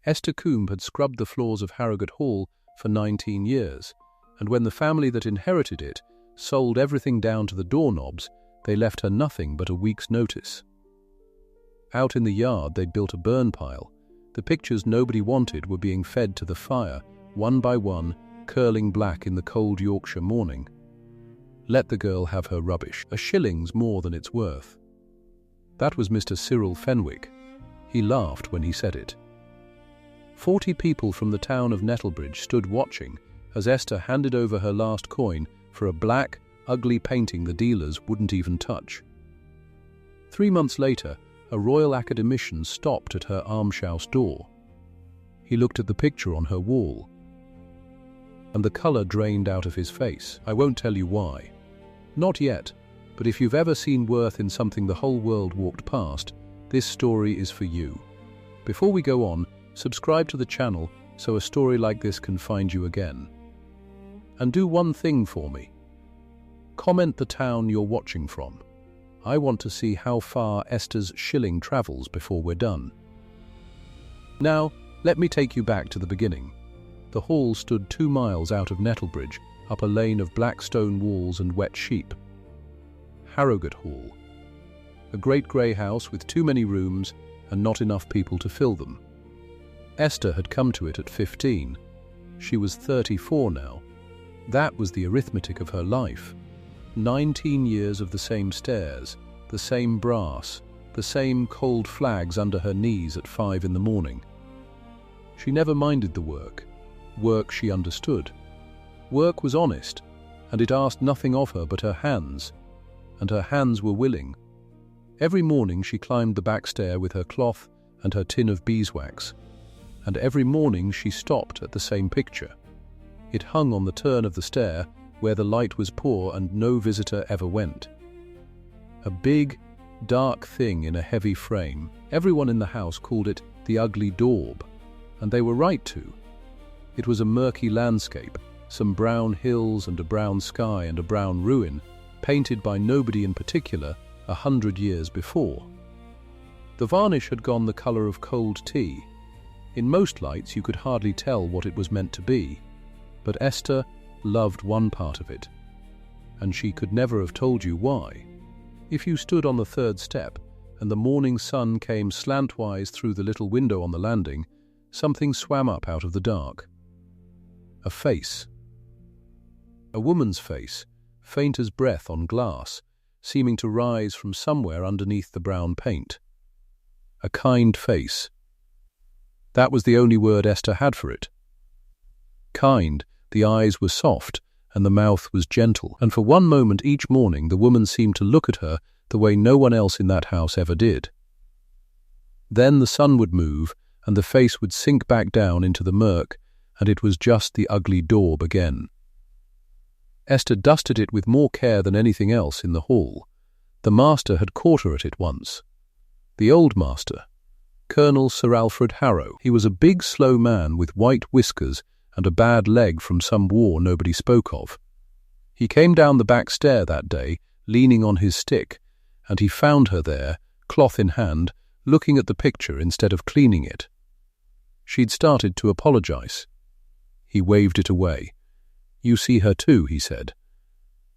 Esther Coombe had scrubbed the floors of Harrowgate Hall for 19 years, and when the family that inherited it sold everything down to the doorknobs, they left her nothing but a week's notice. Out in the yard they'd built a burn pile. The pictures nobody wanted were being fed to the fire, one by one, curling black in the cold Yorkshire morning. Let the girl have her rubbish. A shilling's more than it's worth. That was Mr. Cyril Fenwick. He laughed when he said it. 40 people from the town of Nettlebridge stood watching as Esther handed over her last coin for a black, ugly painting the dealers wouldn't even touch. 3 months later, a Royal Academician stopped at her almshouse door. He looked at the picture on her wall, and the colour drained out of his face. I won't tell you why. Not yet, but if you've ever seen worth in something the whole world walked past, this story is for you. Before we go on, subscribe to the channel so a story like this can find you again. And do one thing for me. Comment the town you're watching from. I want to see how far Esther's shilling travels before we're done. Now, let me take you back to the beginning. The hall stood 2 miles out of Nettlebridge, up a lane of black stone walls and wet sheep. Harrowgate Hall. A great grey house with too many rooms and not enough people to fill them. Esther had come to it at 15. She was 34 now. That was the arithmetic of her life. 19 years of the same stairs, the same brass, the same cold flags under her knees at 5 in the morning. She never minded the work. Work she understood. Work was honest, and it asked nothing of her but her hands, and her hands were willing. Every morning she climbed the back stair with her cloth and her tin of beeswax, and every morning she stopped at the same picture. It hung on the turn of the stair where the light was poor and no visitor ever went. A big, dark thing in a heavy frame. Everyone in the house called it the ugly daub, and they were right to. It was a murky landscape, some brown hills and a brown sky and a brown ruin, painted by nobody in particular 100 years before. The varnish had gone the colour of cold tea. In most lights you could hardly tell what it was meant to be, but Esther loved one part of it, and she could never have told you why. If you stood on the 3rd step and the morning sun came slantwise through the little window on the landing, something swam up out of the dark. A face. A woman's face, faint as breath on glass, seeming to rise from somewhere underneath the brown paint. A kind face. That was the only word Esther had for it. Kind. The eyes were soft, and the mouth was gentle, and for one moment each morning the woman seemed to look at her the way no one else in that house ever did. Then the sun would move, and the face would sink back down into the murk, and it was just the ugly daub again. Esther dusted it with more care than anything else in the hall. The master had caught her at it once. The old master, Colonel Sir Alfred Harrow. He was a big, slow man with white whiskers and a bad leg from some war nobody spoke of. He came down the back stair that day, leaning on his stick, and he found her there, cloth in hand, looking at the picture instead of cleaning it. She'd started to apologize. He waved it away. "You see her too," he said.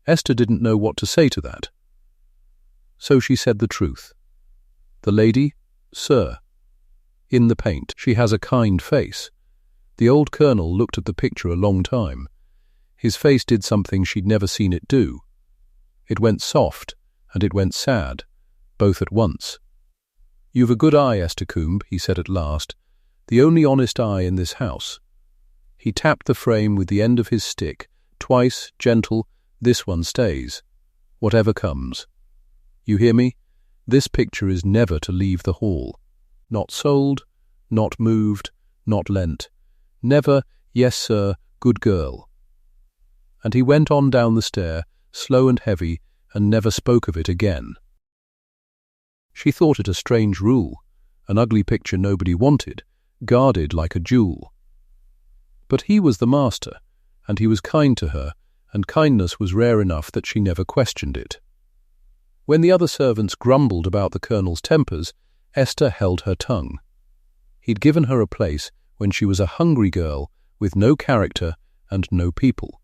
Esther didn't know what to say to that. So she said the truth. "The lady, sir, in the paint, she has a kind face." The old colonel looked at the picture a long time. His face did something she'd never seen it do. It went soft, and it went sad, both at once. "You've a good eye, Esther Coombe," he said at last, "the only honest eye in this house." He tapped the frame with the end of his stick, twice, gentle. "This one stays, whatever comes. You hear me? This picture is never to leave the hall. Not sold, not moved, not lent. Never, yes, sir, good girl." And he went on down the stair, slow and heavy, and never spoke of it again. She thought it a strange rule, an ugly picture nobody wanted, guarded like a jewel. But he was the master, and he was kind to her, and kindness was rare enough that she never questioned it. When the other servants grumbled about the colonel's tempers, Esther held her tongue. He'd given her a place when she was a hungry girl with no character and no people.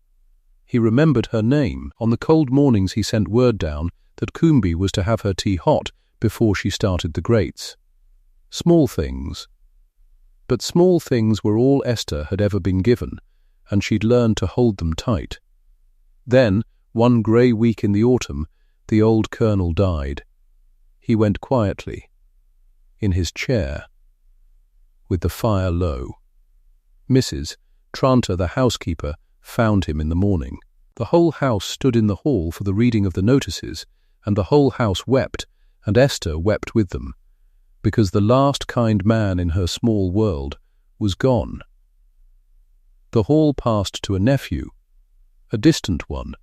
He remembered her name. On the cold mornings he sent word down that Coombe was to have her tea hot before she started the grates. Small things. But small things were all Esther had ever been given, and she'd learned to hold them tight. Then, one grey week in the autumn, the old colonel died. He went quietly, in his chair, with the fire low. Mrs. Tranter, the housekeeper, found him in the morning. The whole house stood in the hall for the reading of the notices, and the whole house wept, and Esther wept with them, because the last kind man in her small world was gone. The hall passed to a nephew, a distant one,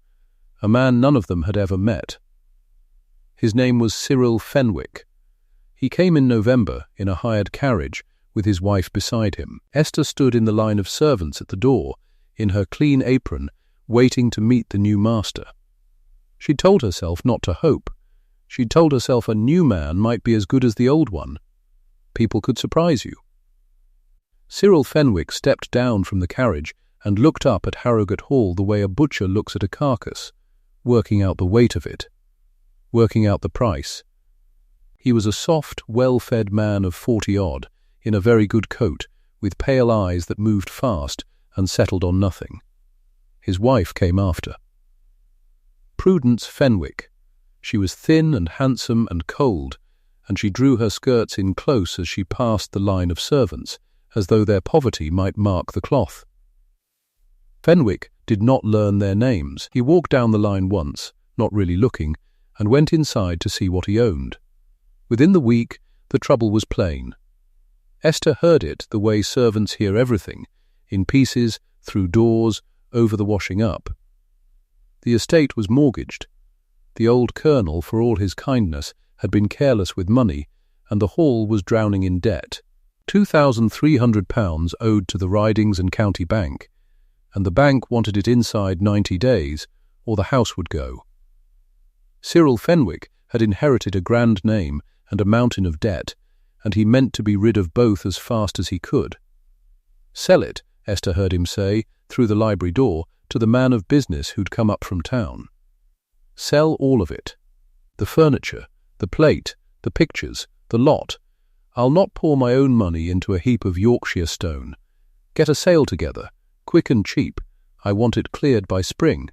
a man none of them had ever met. His name was Cyril Fenwick. He came in November in a hired carriage with his wife beside him. Esther stood in the line of servants at the door, in her clean apron, waiting to meet the new master. She'd told herself not to hope. She'd told herself a new man might be as good as the old one. People could surprise you. Cyril Fenwick stepped down from the carriage and looked up at Harrowgate Hall the way a butcher looks at a carcass, working out the weight of it, working out the price. He was a soft, well-fed man of 40-odd, in a very good coat, with pale eyes that moved fast and settled on nothing. His wife came after. Prudence Fenwick. She was thin and handsome and cold, and she drew her skirts in close as she passed the line of servants, as though their poverty might mark the cloth. Fenwick did not learn their names. He walked down the line once, not really looking, and went inside to see what he owned. Within the week, the trouble was plain. Esther heard it the way servants hear everything, in pieces, through doors, over the washing up. The estate was mortgaged. The old colonel, for all his kindness, had been careless with money, and the hall was drowning in debt. £2,300 owed to the Ridings and County Bank, and the bank wanted it inside 90 days, or the house would go. Cyril Fenwick had inherited a grand name and a mountain of debt, and he meant to be rid of both as fast as he could. Sell it, Esther heard him say, through the library door, to the man of business who'd come up from town. Sell all of it. The furniture, the plate, the pictures, the lot. I'll not pour my own money into a heap of Yorkshire stone. Get a sale together, quick and cheap. I want it cleared by spring.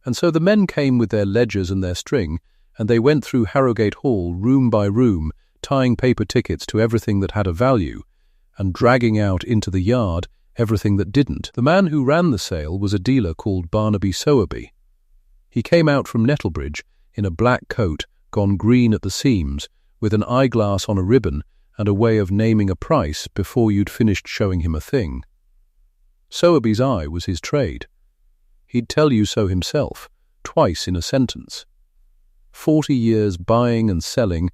And so the men came with their ledgers and their string, and they went through Harrowgate Hall room by room, tying paper tickets to everything that had a value, and dragging out into the yard everything that didn't. The man who ran the sale was a dealer called Barnaby Sowerby. He came out from Nettlebridge in a black coat, gone green at the seams, with an eyeglass on a ribbon and a way of naming a price before you'd finished showing him a thing. Sowerby's eye was his trade. He'd tell you so himself, twice in a sentence. 40 years buying and selling,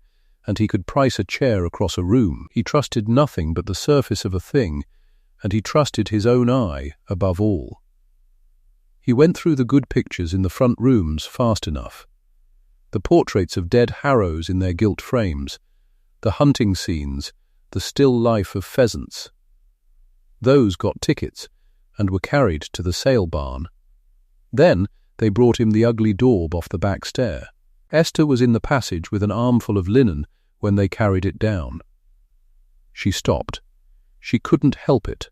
and he could price a chair across a room. He trusted nothing but the surface of a thing, and he trusted his own eye above all. He went through the good pictures in the front rooms fast enough. The portraits of dead harrows in their gilt frames, the hunting scenes, the still life of pheasants. Those got tickets and were carried to the sale barn. Then they brought him the ugly daub off the back stair. Esther was in the passage with an armful of linen when they carried it down. She stopped. She couldn't help it.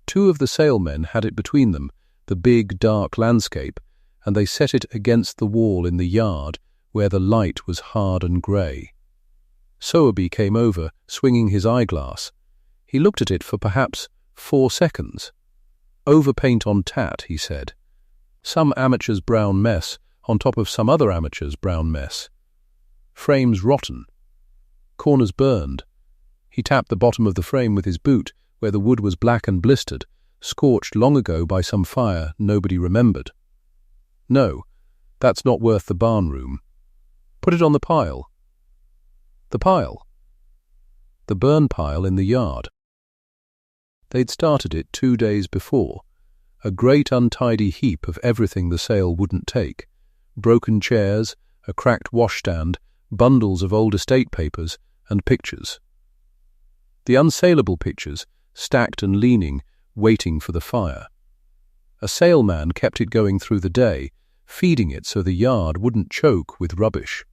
2 of the salemen had it between them, the big, dark landscape, and they set it against the wall in the yard where the light was hard and grey. Sowerby came over, swinging his eyeglass. He looked at it for perhaps 4 seconds. Overpaint on tat, he said. Some amateur's brown mess on top of some other amateur's brown mess. Frames rotten. Corners burned. He tapped the bottom of the frame with his boot, where the wood was black and blistered, scorched long ago by some fire nobody remembered. No, that's not worth the barn room. Put it on the pile. The pile. The burn pile in the yard. They'd started it 2 days before, a great untidy heap of everything the sale wouldn't take, broken chairs, a cracked washstand, bundles of old estate papers, and pictures. The unsellable pictures stacked and leaning, waiting for the fire. A sailman kept it going through the day, feeding it so the yard wouldn't choke with rubbish.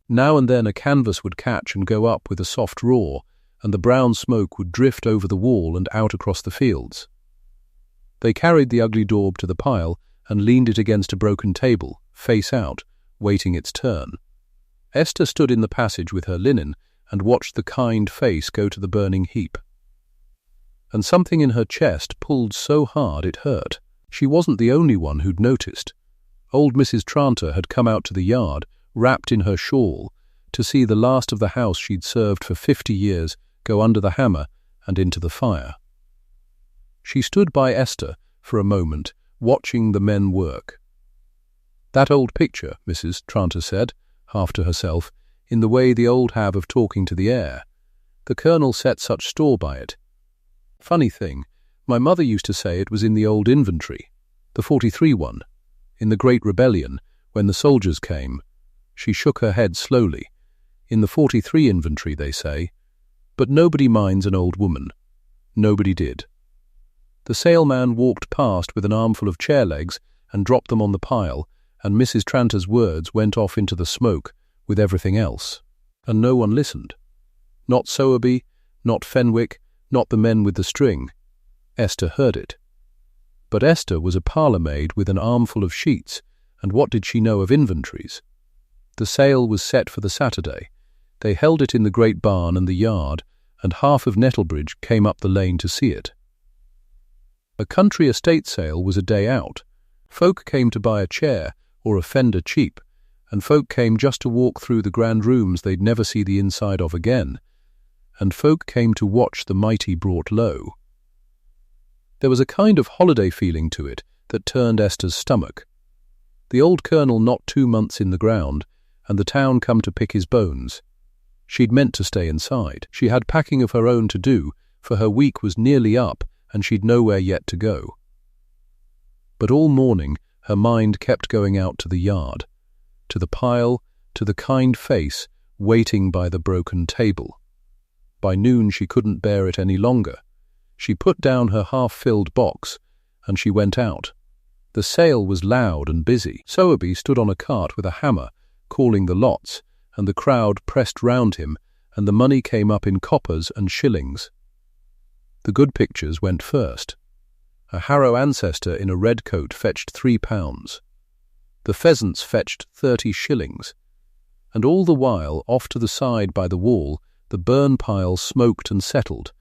Now and then a canvas would catch and go up with a soft roar, and the brown smoke would drift over the wall and out across the fields. They carried the ugly daub to the pile and leaned it against a broken table, face out, waiting its turn. Esther stood in the passage with her linen and watched the kind face go to the burning heap. And something in her chest pulled so hard it hurt. She wasn't the only one who'd noticed. Old Mrs. Tranter had come out to the yard, wrapped in her shawl, to see the last of the house she'd served for 50 years go under the hammer and into the fire. She stood by Esther for a moment, watching the men work. "That old picture," Mrs. Tranter said, half to herself, in the way the old have of talking to the air. "The Colonel set such store by it. Funny thing, my mother used to say it was in the old inventory, the 43 one, in the Great Rebellion, when the soldiers came." She shook her head slowly. "In the 43 inventory, they say. But nobody minds an old woman." Nobody did. The sailman walked past with an armful of chair legs and dropped them on the pile, and Mrs. Tranter's words went off into the smoke with everything else. And no one listened. Not Sowerby, not Fenwick, not the men with the string. Esther heard it. But Esther was a parlour maid with an armful of sheets, and what did she know of inventories? The sale was set for the Saturday. They held it in the great barn and the yard, and half of Nettlebridge came up the lane to see it. A country estate sale was a day out. Folk came to buy a chair or a fender cheap, and folk came just to walk through the grand rooms they'd never see the inside of again, and folk came to watch the mighty brought low. There was a kind of holiday feeling to it that turned Esther's stomach. The old Colonel not 2 months in the ground, and the town come to pick his bones. She'd meant to stay inside. She had packing of her own to do, for her week was nearly up and she'd nowhere yet to go. But all morning her mind kept going out to the yard, to the pile, to the kind face waiting by the broken table. By noon she couldn't bear it any longer. She put down her half-filled box and she went out. The sale was loud and busy. Sowerby stood on a cart with a hammer, calling the lots, and the crowd pressed round him, and the money came up in coppers and shillings. The good pictures went first. A Harrow ancestor in a red coat fetched £3. The pheasants fetched 30 shillings. And all the while, off to the side by the wall, the burn pile smoked and settled,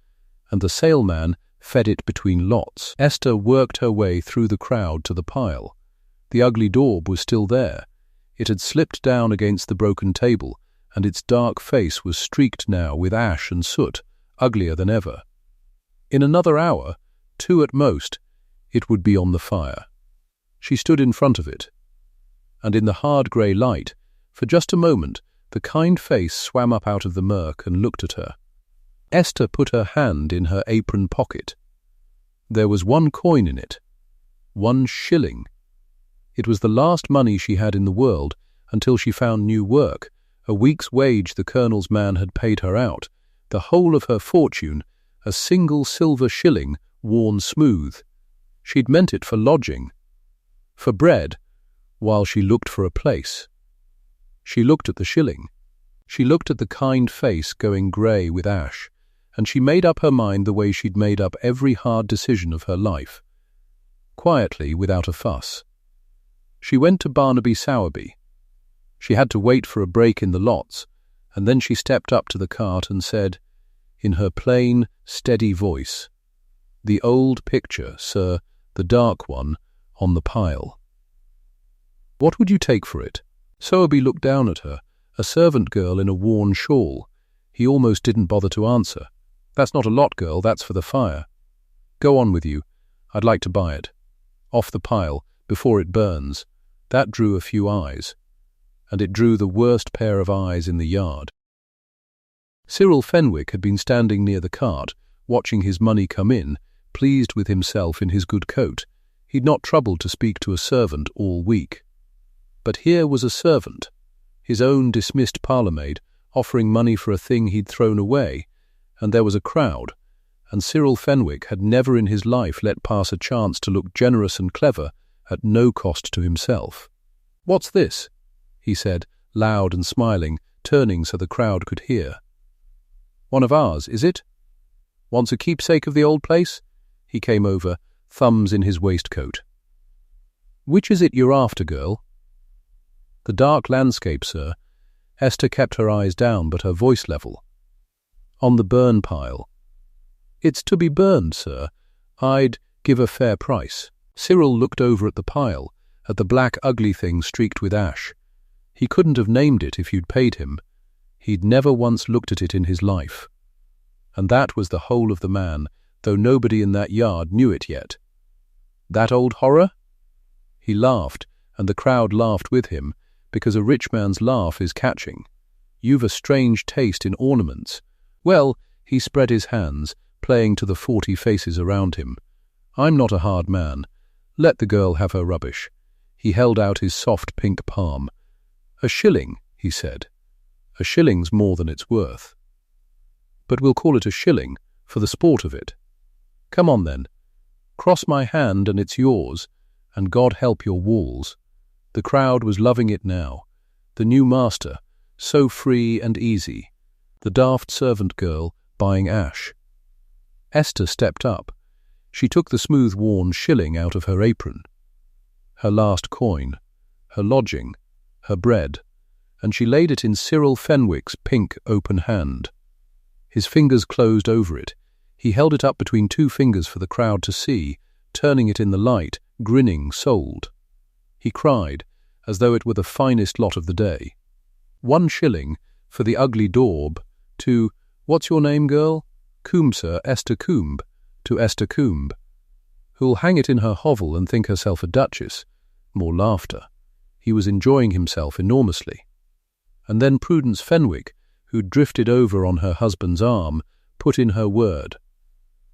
and the saleman fed it between lots. Esther worked her way through the crowd to the pile. The ugly daub was still there. It had slipped down against the broken table, and its dark face was streaked now with ash and soot, uglier than ever. In another hour, 2 at most, it would be on the fire. She stood in front of it, and in the hard grey light, for just a moment, the kind face swam up out of the murk and looked at her. Esther put her hand in her apron pocket. There was 1 coin in it, 1 shilling. It was the last money she had in the world until she found new work. A week's wage the Colonel's man had paid her out, the whole of her fortune, a single silver shilling worn smooth. She'd meant it for lodging, for bread, while she looked for a place. She looked at the shilling. She looked at the kind face going grey with ash, and she made up her mind the way she'd made up every hard decision of her life, quietly, without a fuss. She went to Barnaby Sowerby. She had to wait for a break in the lots, and then she stepped up to the cart and said, in her plain, steady voice, "The old picture, sir, the dark one, on the pile. What would you take for it?" Sowerby looked down at her, a servant girl in a worn shawl. He almost didn't bother to answer. "That's not a lot, girl, that's for the fire." "Go on with you. I'd like to buy it. Off the pile, before it burns." That drew a few eyes, and it drew the worst pair of eyes in the yard. Cyril Fenwick had been standing near the cart, watching his money come in, pleased with himself in his good coat. He'd not troubled to speak to a servant all week. But here was a servant, his own dismissed parlour-maid, offering money for a thing he'd thrown away, and there was a crowd, and Cyril Fenwick had never in his life let pass a chance to look generous and clever at no cost to himself. "What's this?" he said, loud and smiling, turning so the crowd could hear. "One of ours, is it? Wants a keepsake of the old place?" He came over, thumbs in his waistcoat. "Which is it you're after, girl?" "The dark landscape, sir." Esther kept her eyes down but her voice level. "On the burn pile." "It's to be burned, sir. I'd give a fair price." Cyril looked over at the pile, at the black ugly thing streaked with ash. He couldn't have named it if you'd paid him. He'd never once looked at it in his life. And that was the whole of the man, though nobody in that yard knew it yet. "That old horror?" He laughed, and the crowd laughed with him, because a rich man's laugh is catching. "You've a strange taste in ornaments." "Well," he spread his hands, playing to the 40 faces around him. "I'm not a hard man. Let the girl have her rubbish." He held out his soft pink palm. "A shilling," he said. "A shilling's more than it's worth. But we'll call it a shilling, for the sport of it. Come on then. Cross my hand and it's yours, and God help your walls." The crowd was loving it now. The new master, so free and easy. The daft servant girl buying ash. Esther stepped up. She took the smooth-worn shilling out of her apron. Her last coin, her lodging, her bread, and she laid it in Cyril Fenwick's pink open hand. His fingers closed over it. He held it up between 2 fingers for the crowd to see, turning it in the light, grinning, sold. He cried, as though it were the finest lot of the day. 1 shilling for the ugly daub to, "What's your name, girl?" "Coombe, sir, Esther Coombe," to Esther Coombe, who'll hang it in her hovel and think herself a duchess. More laughter. He was enjoying himself enormously. And then Prudence Fenwick, who'd drifted over on her husband's arm, put in her word.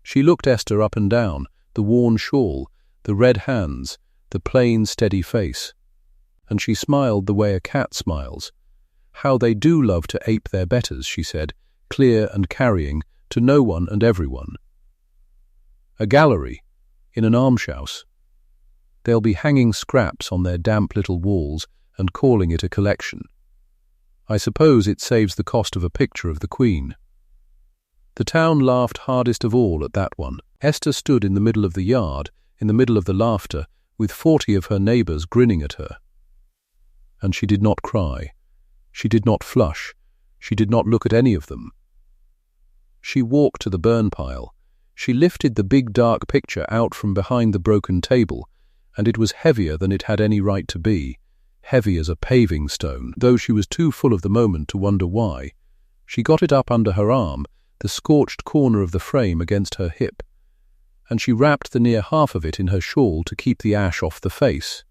She looked Esther up and down, the worn shawl, the red hands, the plain, steady face. And she smiled the way a cat smiles. "How they do love to ape their betters," she said, clear and carrying, to no one and everyone. "A gallery, in an almshouse. They'll be hanging scraps on their damp little walls and calling it a collection. I suppose it saves the cost of a picture of the Queen." The town laughed hardest of all at that one. Esther stood in the middle of the yard, in the middle of the laughter, with 40 of her neighbours grinning at her. And she did not cry. She did not flush. She did not look at any of them. She walked to the burn pile. She lifted the big dark picture out from behind the broken table, and it was heavier than it had any right to be, heavy as a paving stone, though she was too full of the moment to wonder why. She got it up under her arm, the scorched corner of the frame against her hip, and she wrapped the near half of it in her shawl to keep the ash off the face.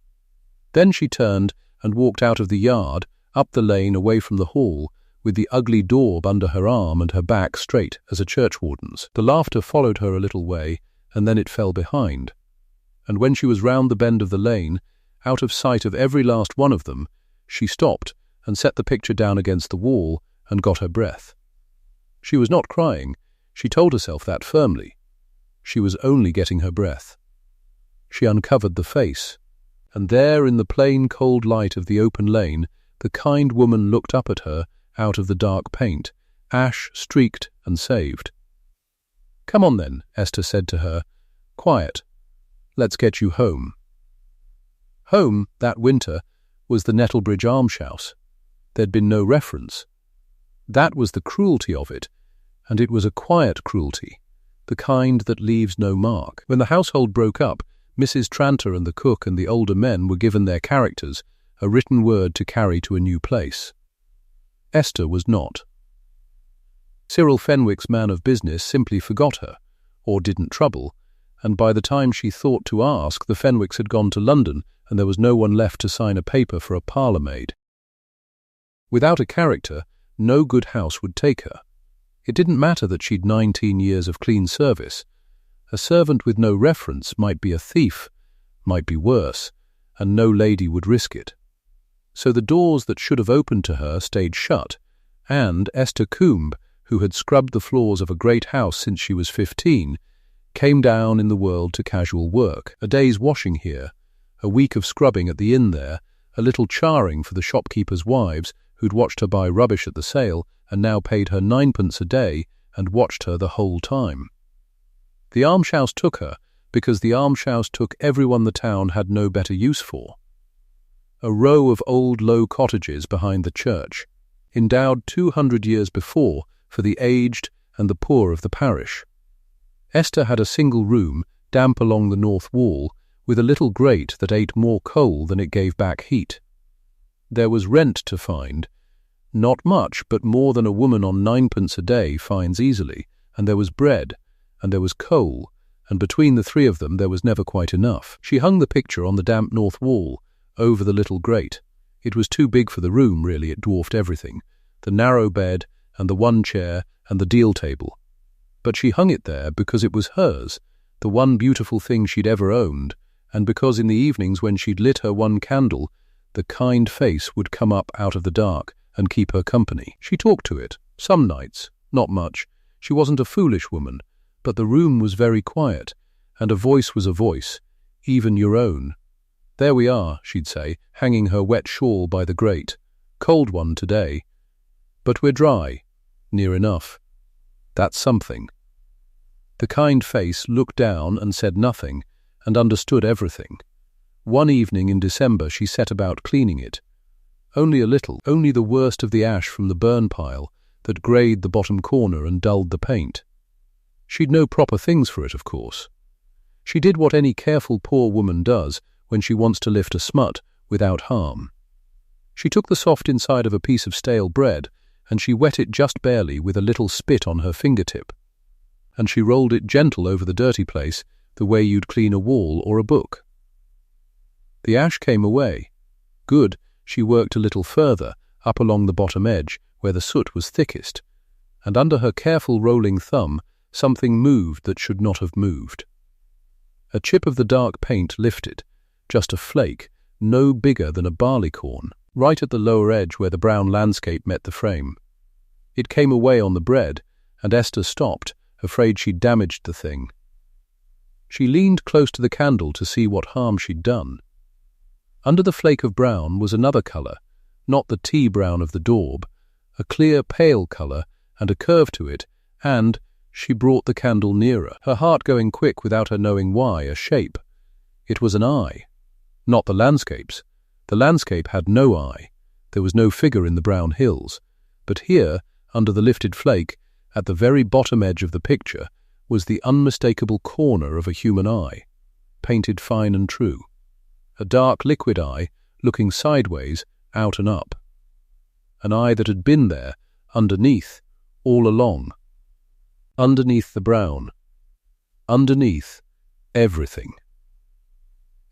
Then she turned and walked out of the yard, up the lane away from the hall, with the ugly daub under her arm and her back straight as a churchwarden's. The laughter followed her a little way, and then it fell behind. And when she was round the bend of the lane, out of sight of every last one of them, she stopped and set the picture down against the wall and got her breath. She was not crying. She told herself that firmly. She was only getting her breath. She uncovered the face, and there in the plain cold light of the open lane, the kind woman looked up at her out of the dark paint, ash-streaked and saved. "Come on then," Esther said to her. "Quiet. Let's get you home." Home, that winter, was the Nettlebridge almshouse. There'd been no reference. That was the cruelty of it, and it was a quiet cruelty, the kind that leaves no mark. When the household broke up, Mrs. Tranter and the cook and the older men were given their characters, a written word to carry to a new place. Esther was not. Cyril Fenwick's man of business simply forgot her, or didn't trouble, and by the time she thought to ask, the Fenwicks had gone to London and there was no one left to sign a paper for a parlour maid. Without a character, no good house would take her. It didn't matter that she'd 19 years of clean service. A servant with no reference might be a thief, might be worse, and no lady would risk it. So the doors that should have opened to her stayed shut, and Esther Coombe, who had scrubbed the floors of a great house since she was 15, came down in the world to casual work. A day's washing here, a week of scrubbing at the inn there, a little charring for the shopkeepers' wives who'd watched her buy rubbish at the sale and now paid her 9p a day and watched her the whole time. The almshouse took her because the almshouse took everyone the town had no better use for. A row of old low cottages behind the church, endowed 200 years before for the aged and the poor of the parish. Esther had a single room, damp along the north wall, with a little grate that ate more coal than it gave back heat. There was rent to find, not much, but more than a woman on 9p a day finds easily, and there was bread, and there was coal, and between the three of them there was never quite enough. She hung the picture on the damp north wall, over the little grate. It was too big for the room, really, it dwarfed everything, the narrow bed, and the one chair, and the deal table. But she hung it there because it was hers, the one beautiful thing she'd ever owned, and because in the evenings when she'd lit her one candle, the kind face would come up out of the dark and keep her company. She talked to it, some nights, not much. She wasn't a foolish woman, but the room was very quiet, and a voice was a voice, even your own. "There we are," she'd say, hanging her wet shawl by the grate. "Cold one today. But we're dry. Near enough. That's something." The kind face looked down and said nothing, and understood everything. One evening in December she set about cleaning it. Only a little, only the worst of the ash from the burn pile that greyed the bottom corner and dulled the paint. She'd no proper things for it, of course. She did what any careful poor woman does when she wants to lift a smut without harm. She took the soft inside of a piece of stale bread and she wet it just barely with a little spit on her fingertip. And she rolled it gentle over the dirty place the way you'd clean a wall or a book. The ash came away. Good, she worked a little further, up along the bottom edge, where the soot was thickest, and under her careful rolling thumb something moved that should not have moved. A chip of the dark paint lifted, just a flake, no bigger than a barleycorn, right at the lower edge where the brown landscape met the frame. It came away on the bread, and Esther stopped, afraid she'd damaged the thing. She leaned close to the candle to see what harm she'd done. Under the flake of brown was another colour, not the tea brown of the daub, a clear pale colour and a curve to it, and she brought the candle nearer, her heart going quick without her knowing why, a shape. It was an eye. Not the landscape's. The landscape had no eye. There was no figure in the brown hills. But here, under the lifted flake, at the very bottom edge of the picture, was the unmistakable corner of a human eye, painted fine and true. A dark liquid eye, looking sideways, out and up. An eye that had been there, underneath, all along. Underneath the brown. Underneath everything.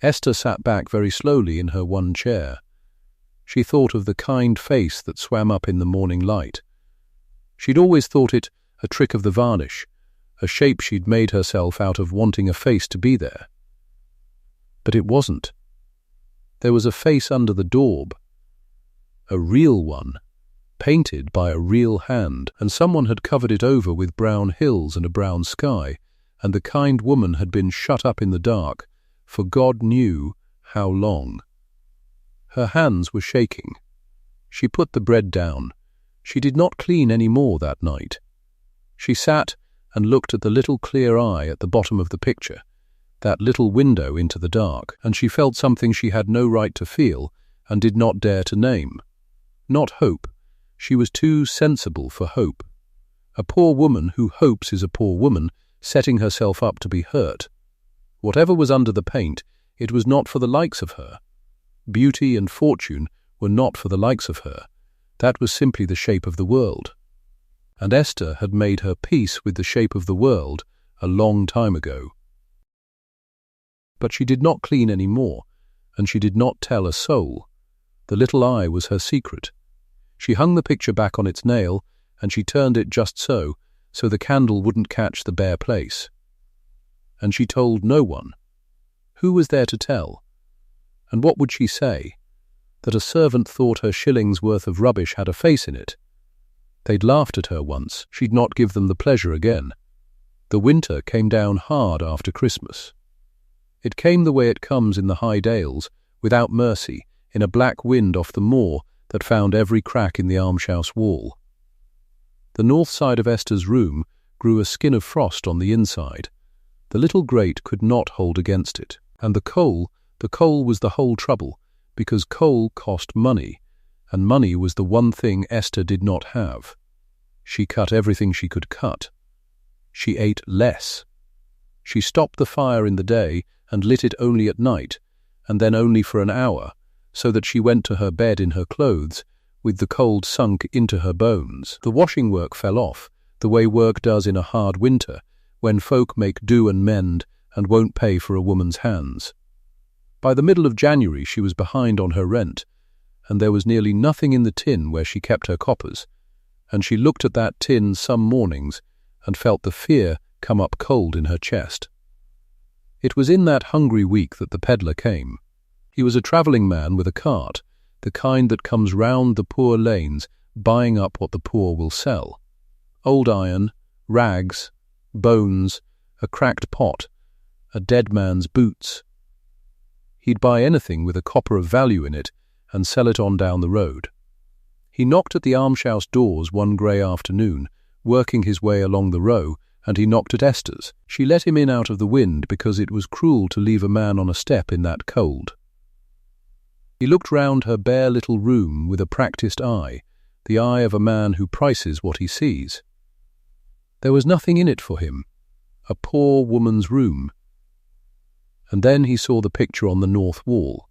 Esther sat back very slowly in her one chair. She thought of the kind face that swam up in the morning light. She'd always thought it a trick of the varnish, a shape she'd made herself out of wanting a face to be there. But it wasn't. There was a face under the daub. A real one, painted by a real hand, and someone had covered it over with brown hills and a brown sky, and the kind woman had been shut up in the dark for God knew how long. Her hands were shaking. She put the bread down. She did not clean any more that night. She sat and looked at the little clear eye at the bottom of the picture, that little window into the dark, and she felt something she had no right to feel and did not dare to name. Not hope. She was too sensible for hope. A poor woman who hopes is a poor woman, setting herself up to be hurt. Whatever was under the paint, it was not for the likes of her. Beauty and fortune were not for the likes of her. That was simply the shape of the world. And Esther had made her peace with the shape of the world a long time ago. But she did not clean any more, and she did not tell a soul. The little eye was her secret. She hung the picture back on its nail, and she turned it just so the candle wouldn't catch the bare place. And she told no one. Who was there to tell? And what would she say? That a servant thought her shilling's worth of rubbish had a face in it? They'd laughed at her once, she'd not give them the pleasure again. The winter came down hard after Christmas. It came the way it comes in the high dales, without mercy, in a black wind off the moor that found every crack in the almshouse wall. The north side of Esther's room grew a skin of frost on the inside. The little grate could not hold against it. And the coal was the whole trouble, because coal cost money, and money was the one thing Esther did not have. She cut everything she could cut. She ate less. She stopped the fire in the day and lit it only at night, and then only for an hour, so that she went to her bed in her clothes, with the cold sunk into her bones. The washing work fell off, the way work does in a hard winter, when folk make do and mend and won't pay for a woman's hands. By the middle of January she was behind on her rent, and there was nearly nothing in the tin where she kept her coppers, and she looked at that tin some mornings and felt the fear come up cold in her chest. It was in that hungry week that the pedlar came. He was a travelling man with a cart, the kind that comes round the poor lanes buying up what the poor will sell. Old iron, rags, bones, a cracked pot, a dead man's boots. He'd buy anything with a copper of value in it and sell it on down the road. He knocked at the almshouse doors one grey afternoon, working his way along the row, and he knocked at Esther's. She let him in out of the wind because it was cruel to leave a man on a step in that cold. He looked round her bare little room with a practised eye, the eye of a man who prices what he sees. There was nothing in it for him, a poor woman's room. And then he saw the picture on the north wall.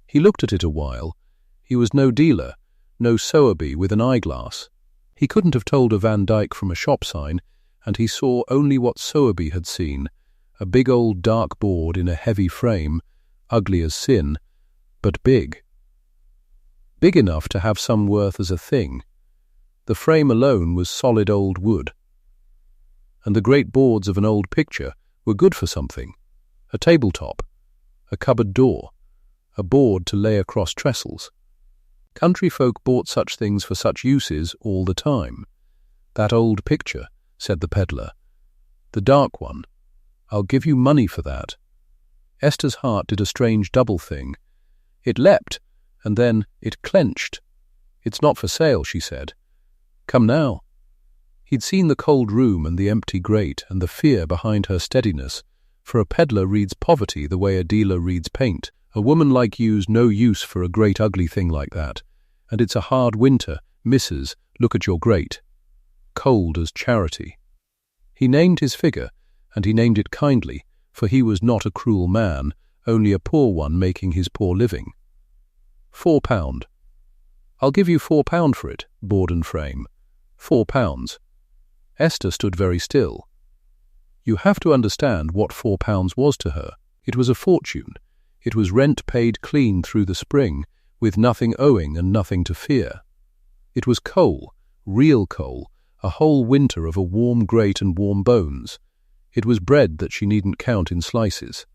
He looked at it a while. He was no dealer, no Sowerby with an eyeglass. He couldn't have told a Van Dyck from a shop sign, and he saw only what Sowerby had seen, a big old dark board in a heavy frame, ugly as sin, but big. Big enough to have some worth as a thing. The frame alone was solid old wood. And the great boards of an old picture were good for something. A tabletop, a cupboard door, a board to lay across trestles. Country folk bought such things for such uses all the time. That old picture, said the pedlar. The dark one. I'll give you money for that. Esther's heart did a strange double thing. It leapt, and then it clenched. It's not for sale, she said. Come now. He'd seen the cold room and the empty grate and the fear behind her steadiness, for a pedlar reads poverty the way a dealer reads paint. A woman like you's no use for a great ugly thing like that, and it's a hard winter, missus, look at your grate. Cold as charity. He named his figure, and he named it kindly, for he was not a cruel man, only a poor one making his poor living. £4. I'll give you £4 for it, board and frame. £4. Esther stood very still. You have to understand what £4 was to her. It was a fortune. It was rent paid clean through the spring, with nothing owing and nothing to fear. It was coal, real coal, a whole winter of a warm grate and warm bones. It was bread that she needn't count in slices.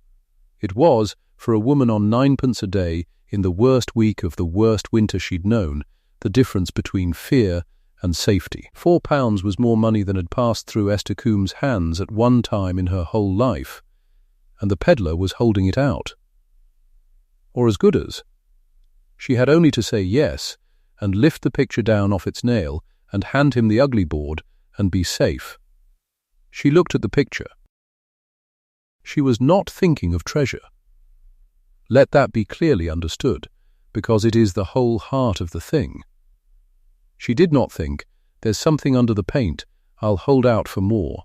It was, for a woman on 9p a day, in the worst week of the worst winter she'd known, the difference between fear and safety. £4 was more money than had passed through Esther Coombe's hands at one time in her whole life, and the pedlar was holding it out. Or as good as. She had only to say yes, and lift the picture down off its nail, and hand him the ugly board, and be safe. She looked at the picture. She was not thinking of treasure. Let that be clearly understood, because it is the whole heart of the thing. She did not think, there's something under the paint, I'll hold out for more.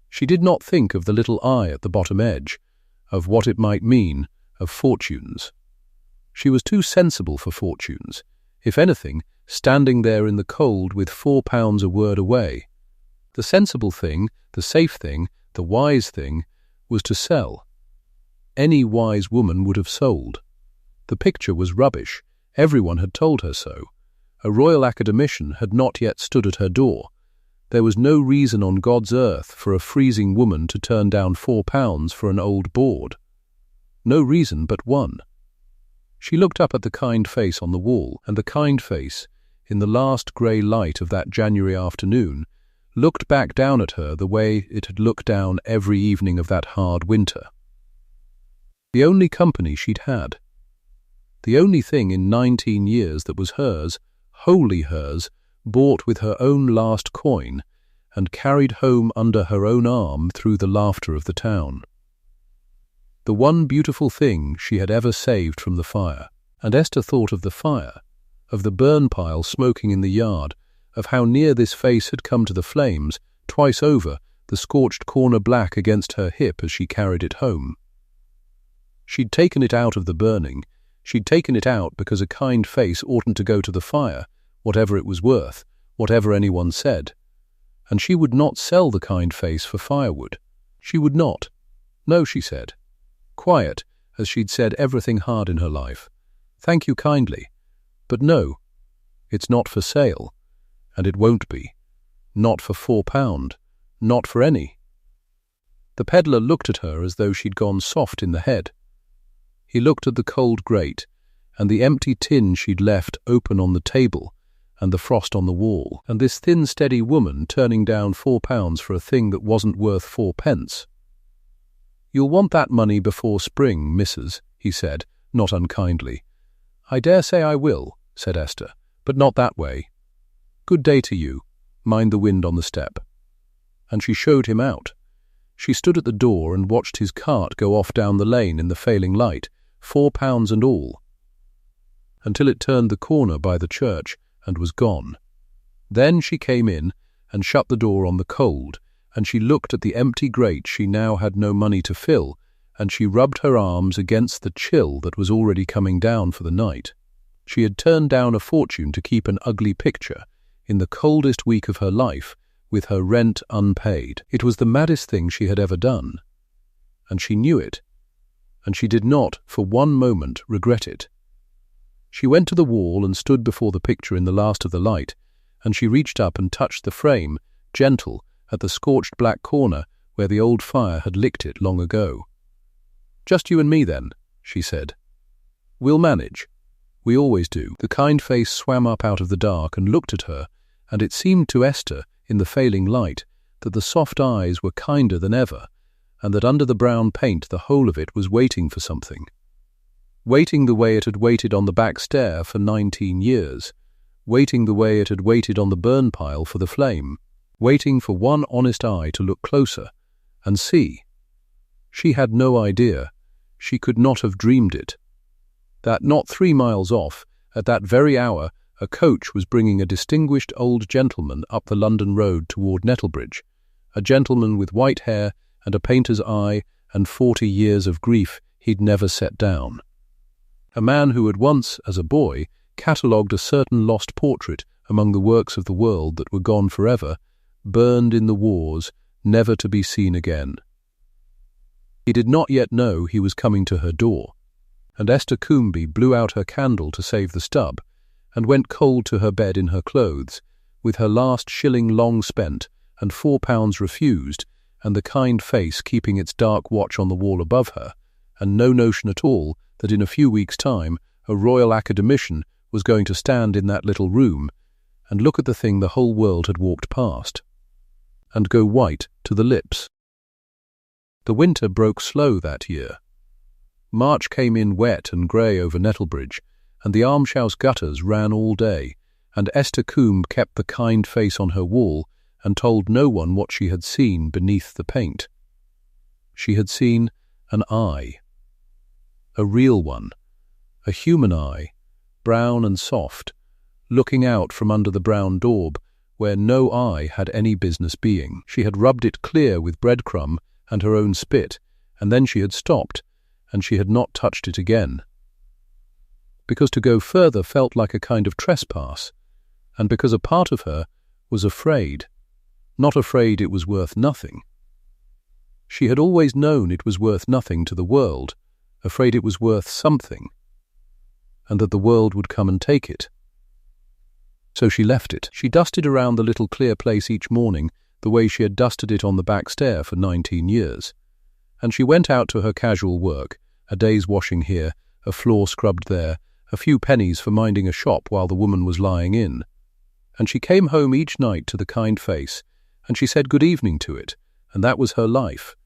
She did not think of the little eye at the bottom edge, of what it might mean, of fortunes. She was too sensible for fortunes, if anything, standing there in the cold with £4 a word away. The sensible thing, the safe thing, the wise thing, was to sell. Any wise woman would have sold. The picture was rubbish. Everyone had told her so. A Royal Academician had not yet stood at her door. There was no reason on God's earth for a freezing woman to turn down £4 for an old board. No reason but one. She looked up at the kind face on the wall, and the kind face, in the last grey light of that January afternoon, looked back down at her the way it had looked down every evening of that hard winter. The only company she'd had. The only thing in 19 years that was hers, wholly hers, bought with her own last coin, and carried home under her own arm through the laughter of the town. The one beautiful thing she had ever saved from the fire. And Esther thought of the fire, of the burn pile smoking in the yard, of how near this face had come to the flames, twice over, the scorched corner black against her hip as she carried it home. She'd taken it out of the burning. She'd taken it out because a kind face oughtn't to go to the fire, whatever it was worth, whatever anyone said. And she would not sell the kind face for firewood. She would not. No, she said. Quiet, as she'd said everything hard in her life. Thank you kindly. But no, it's not for sale. And it won't be. Not for £4. Not for any. The peddler looked at her as though she'd gone soft in the head. He looked at the cold grate, and the empty tin she'd left open on the table, and the frost on the wall, and this thin, steady woman turning down £4 for a thing that wasn't worth 4p. "You'll want that money before spring, missus," he said, not unkindly. "I dare say I will," said Esther, "but not that way. Good day to you. Mind the wind on the step." And she showed him out. She stood at the door and watched his cart go off down the lane in the failing light, £4 and all, until it turned the corner by the church and was gone. Then she came in and shut the door on the cold, and she looked at the empty grate she now had no money to fill, and she rubbed her arms against the chill that was already coming down for the night. She had turned down a fortune to keep an ugly picture, in the coldest week of her life, with her rent unpaid. It was the maddest thing she had ever done. And she knew it, and she did not, for one moment, regret it. She went to the wall and stood before the picture in the last of the light, and she reached up and touched the frame, gentle, at the scorched black corner where the old fire had licked it long ago. "Just you and me, then," she said. "We'll manage. We always do." The kind face swam up out of the dark and looked at her, and it seemed to Esther, in the failing light, that the soft eyes were kinder than ever, and that under the brown paint the whole of it was waiting for something. Waiting the way it had waited on the back stair for 19 years, waiting the way it had waited on the burn pile for the flame, waiting for one honest eye to look closer and see. She had no idea. She could not have dreamed it. That not 3 miles off, at that very hour, a coach was bringing a distinguished old gentleman up the London road toward Nettlebridge, a gentleman with white hair and a painter's eye and 40 years of grief he'd never set down. A man who had once, as a boy, catalogued a certain lost portrait among the works of the world that were gone forever, burned in the wars, never to be seen again. He did not yet know he was coming to her door, and Esther Coombe blew out her candle to save the stub, and went cold to her bed in her clothes, with her last shilling long spent and £4 refused, and the kind face keeping its dark watch on the wall above her, and no notion at all that in a few weeks' time a Royal Academician was going to stand in that little room and look at the thing the whole world had walked past, and go white to the lips. The winter broke slow that year. March came in wet and grey over Nettlebridge, and the almshouse gutters ran all day, and Esther Coombe kept the kind face on her wall and told no one what she had seen beneath the paint. She had seen an eye. A real one, a human eye, brown and soft, looking out from under the brown daub, where no eye had any business being. She had rubbed it clear with breadcrumb and her own spit, and then she had stopped, and she had not touched it again. Because to go further felt like a kind of trespass, and because a part of her was afraid, not afraid it was worth nothing. She had always known it was worth nothing to the world, afraid it was worth something, and that the world would come and take it. So she left it. She dusted around the little clear place each morning the way she had dusted it on the back stair for 19 years, and she went out to her casual work, a day's washing here, a floor scrubbed there, a few pennies for minding a shop while the woman was lying in. and she came home each night to the kind face, and she said good evening to it, and that was her life,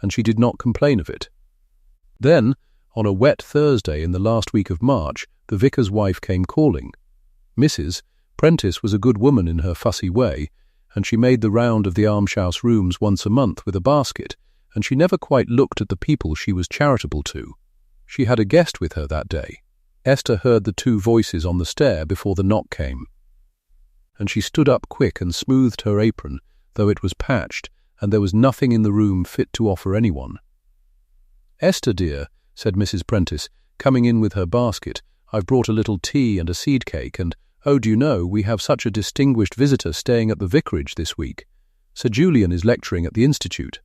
and she did not complain of it. Then, on a wet Thursday in the last week of March, the vicar's wife came calling. Mrs. Prentice was a good woman in her fussy way, and she made the round of the almshouse rooms once a month with a basket, and she never quite looked at the people she was charitable to. She had a guest with her that day. Esther heard the two voices on the stair before the knock came, and she stood up quick and smoothed her apron, though it was patched, and there was nothing in the room fit to offer anyone. "Esther, dear," said Mrs. Prentice, coming in with her basket, "I've brought a little tea and a seed cake, and, oh, do you know, we have such a distinguished visitor staying at the vicarage this week. Sir Julian is lecturing at the Institute."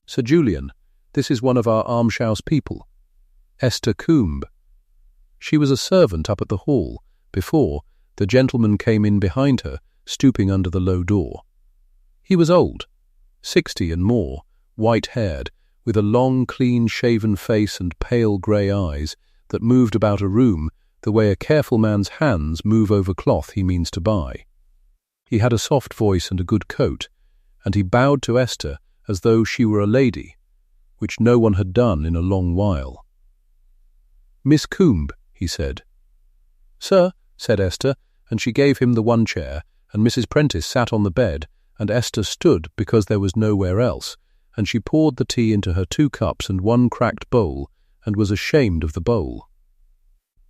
"Sir Julian, this is one of our almshouse people. Esther Coombe." She was a servant up at the hall. Before, the gentleman came in behind her, stooping under the low door. He was old, 60 and more, white-haired, with a long, clean-shaven face and pale grey eyes that moved about a room the way a careful man's hands move over cloth he means to buy. He had a soft voice and a good coat, and he bowed to Esther as though she were a lady, which no one had done in a long while. "Miss Coombe," he said. "Sir," said Esther, and she gave him the one chair, and Mrs. Prentice sat on the bed, and Esther stood because there was nowhere else, and she poured the tea into her 2 cups and 1 cracked bowl, and was ashamed of the bowl.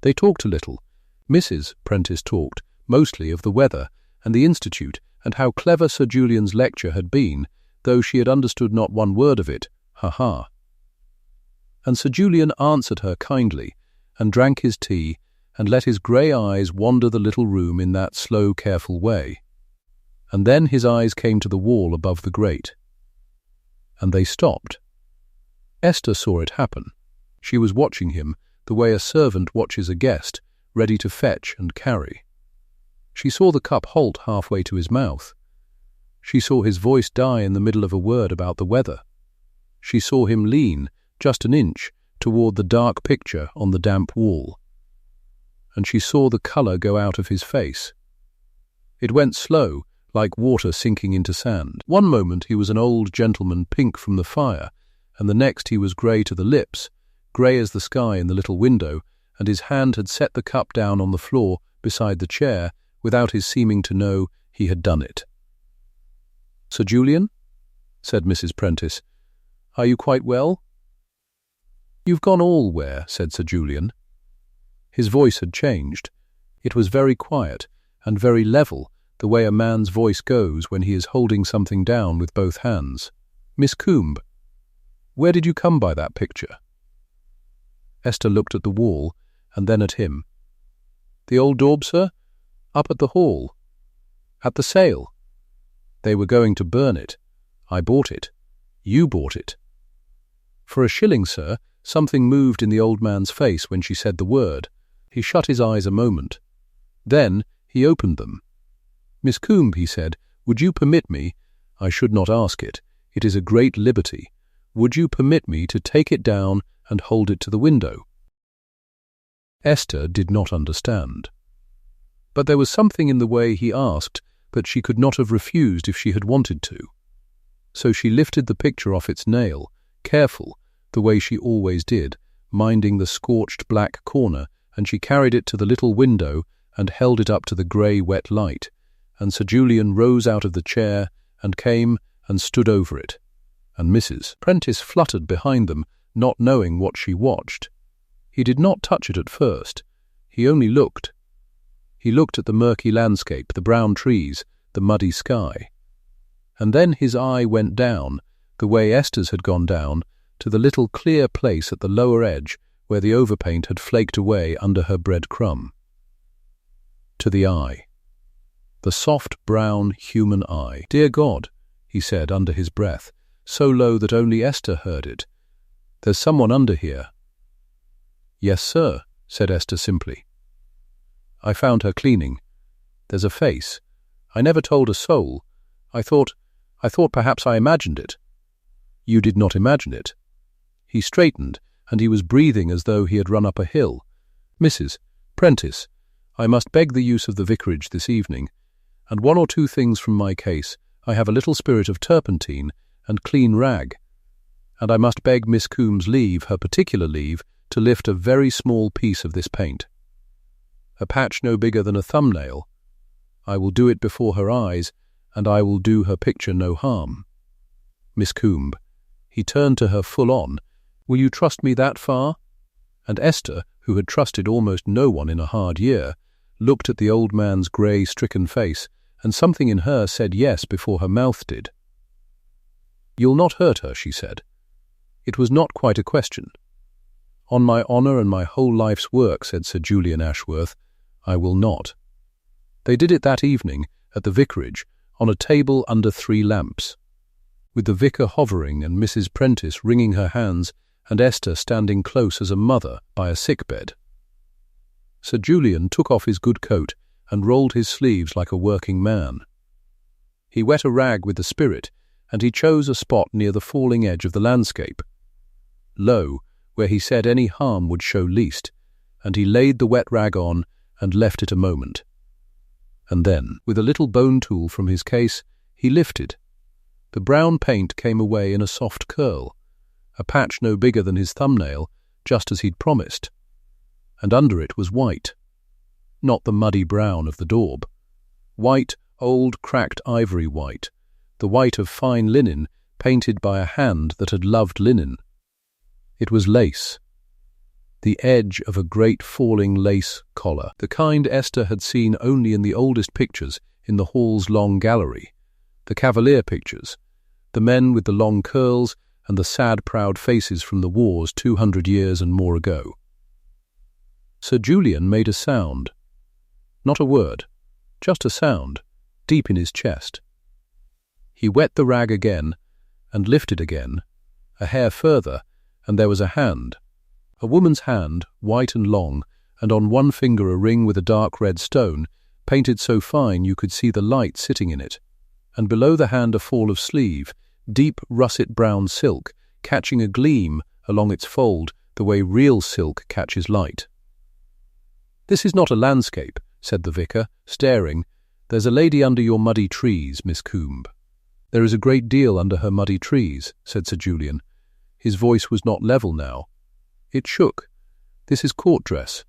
They talked a little. Mrs. Prentice talked, mostly of the weather, and the Institute, and how clever Sir Julian's lecture had been, though she had understood not one word of it, ha-ha. And Sir Julian answered her kindly, and drank his tea, and let his grey eyes wander the little room in that slow, careful way. And then his eyes came to the wall above the grate. And they stopped. Esther saw it happen. She was watching him the way a servant watches a guest, ready to fetch and carry. She saw the cup halt halfway to his mouth. She saw his voice die in the middle of a word about the weather. She saw him lean, just an inch, toward the dark picture on the damp wall. And she saw the colour go out of his face. It went slow, like water sinking into sand. One moment he was an old gentleman pink from the fire, and the next he was grey to the lips, grey as the sky in the little window, and his hand had set the cup down on the floor beside the chair without his seeming to know he had done it. "Sir Julian," said Mrs. Prentice, "are you quite well?" "You've gone all where?" said Sir Julian. His voice had changed. It was very quiet and very level, the way a man's voice goes when he is holding something down with both hands. "Miss Coombe, where did you come by that picture?" Esther looked at the wall, and then at him. "The old daub, sir? Up at the hall. At the sale. They were going to burn it. I bought it. You bought it." For a shilling, sir. Something moved in the old man's face when she said the word. He shut his eyes a moment. Then he opened them. "Miss Coombe," he said, "would you permit me—" "I should not ask it. It is a great liberty. Would you permit me to take it down and hold it to the window?" Esther did not understand. But there was something in the way he asked that she could not have refused if she had wanted to. So she lifted the picture off its nail, careful, the way she always did, minding the scorched black corner, and she carried it to the little window and held it up to the grey, wet light, and Sir Julian rose out of the chair and came and stood over it, and Mrs. Prentice fluttered behind them, not knowing what she watched. He did not touch it at first. He only looked. He looked at the murky landscape, the brown trees, the muddy sky. And then his eye went down, the way Esther's had gone down, to the little clear place at the lower edge where the overpaint had flaked away under her bread crumb. To the eye. The soft, brown, human eye. "Dear God," he said under his breath, so low that only Esther heard it. "There's someone under here." "Yes, sir," said Esther simply. "I found her cleaning. There's a face. I never told a soul. I thought perhaps I imagined it." "You did not imagine it." He straightened, and he was breathing as though he had run up a hill. "Mrs. Prentice, I must beg the use of the vicarage this evening. and 1 or 2 things from my case. I have a little spirit of turpentine and clean rag, and I must beg Miss Coombe's leave, her particular leave, to lift a very small piece of this paint. A patch no bigger than a thumbnail. I will do it before her eyes, and I will do her picture no harm. Miss Coombe, he turned to her full on, will you trust me that far? And Esther, who had trusted almost no one in a hard year, looked at the old man's grey, stricken face, and something in her said yes before her mouth did. You'll not hurt her, she said. It was not quite a question. On my honour and my whole life's work, said Sir Julian Ashworth, I will not. They did it that evening, at the vicarage, on a table under 3 lamps, with the vicar hovering and Mrs. Prentice wringing her hands and Esther standing close as a mother by a sick-bed. Sir Julian took off his good coat and rolled his sleeves like a working man. He wet a rag with the spirit, and he chose a spot near the falling edge of the landscape, low, where he said any harm would show least, and he laid the wet rag on and left it a moment. And then, with a little bone tool from his case, he lifted. The brown paint came away in a soft curl, a patch no bigger than his thumbnail, just as he'd promised, and under it was white. Not the muddy brown of the daub. White, old, cracked ivory white, the white of fine linen, painted by a hand that had loved linen. It was lace. The edge of a great falling lace collar, the kind Esther had seen only in the oldest pictures in the hall's long gallery, the Cavalier pictures, the men with the long curls and the sad, proud faces from the wars 200 years and more ago. Sir Julian made a sound. Not a word, just a sound, deep in his chest. He wet the rag again and lifted again, a hair further, and there was a hand. A woman's hand, white and long, and on one finger a ring with a dark red stone, painted so fine you could see the light sitting in it, and below the hand a fall of sleeve, deep russet brown silk, catching a gleam along its fold the way real silk catches light. This is not a landscape, said the vicar, staring. There's a lady under your muddy trees, Miss Coombe. There is a great deal under her muddy trees, said Sir Julian. His voice was not level now. It shook. This is court dress.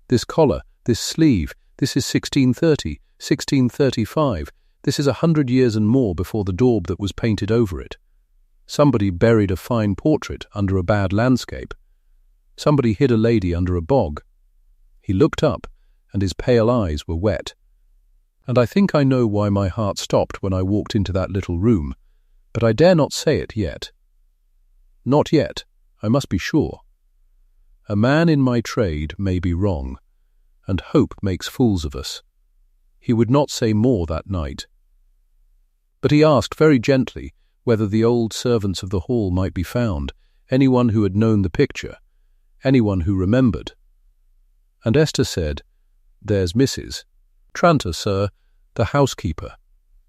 This collar, this sleeve, this is 1630, 1635. This is 100 years and more before the daub that was painted over it. Somebody buried a fine portrait under a bad landscape. Somebody hid a lady under a bog. He looked up, and his pale eyes were wet. And I think I know why my heart stopped when I walked into that little room, but I dare not say it yet. Not yet, I must be sure. A man in my trade may be wrong, and hope makes fools of us. He would not say more that night. But he asked very gently whether the old servants of the hall might be found, anyone who had known the picture, anyone who remembered. And Esther said, There's Mrs. Tranter, sir, the housekeeper.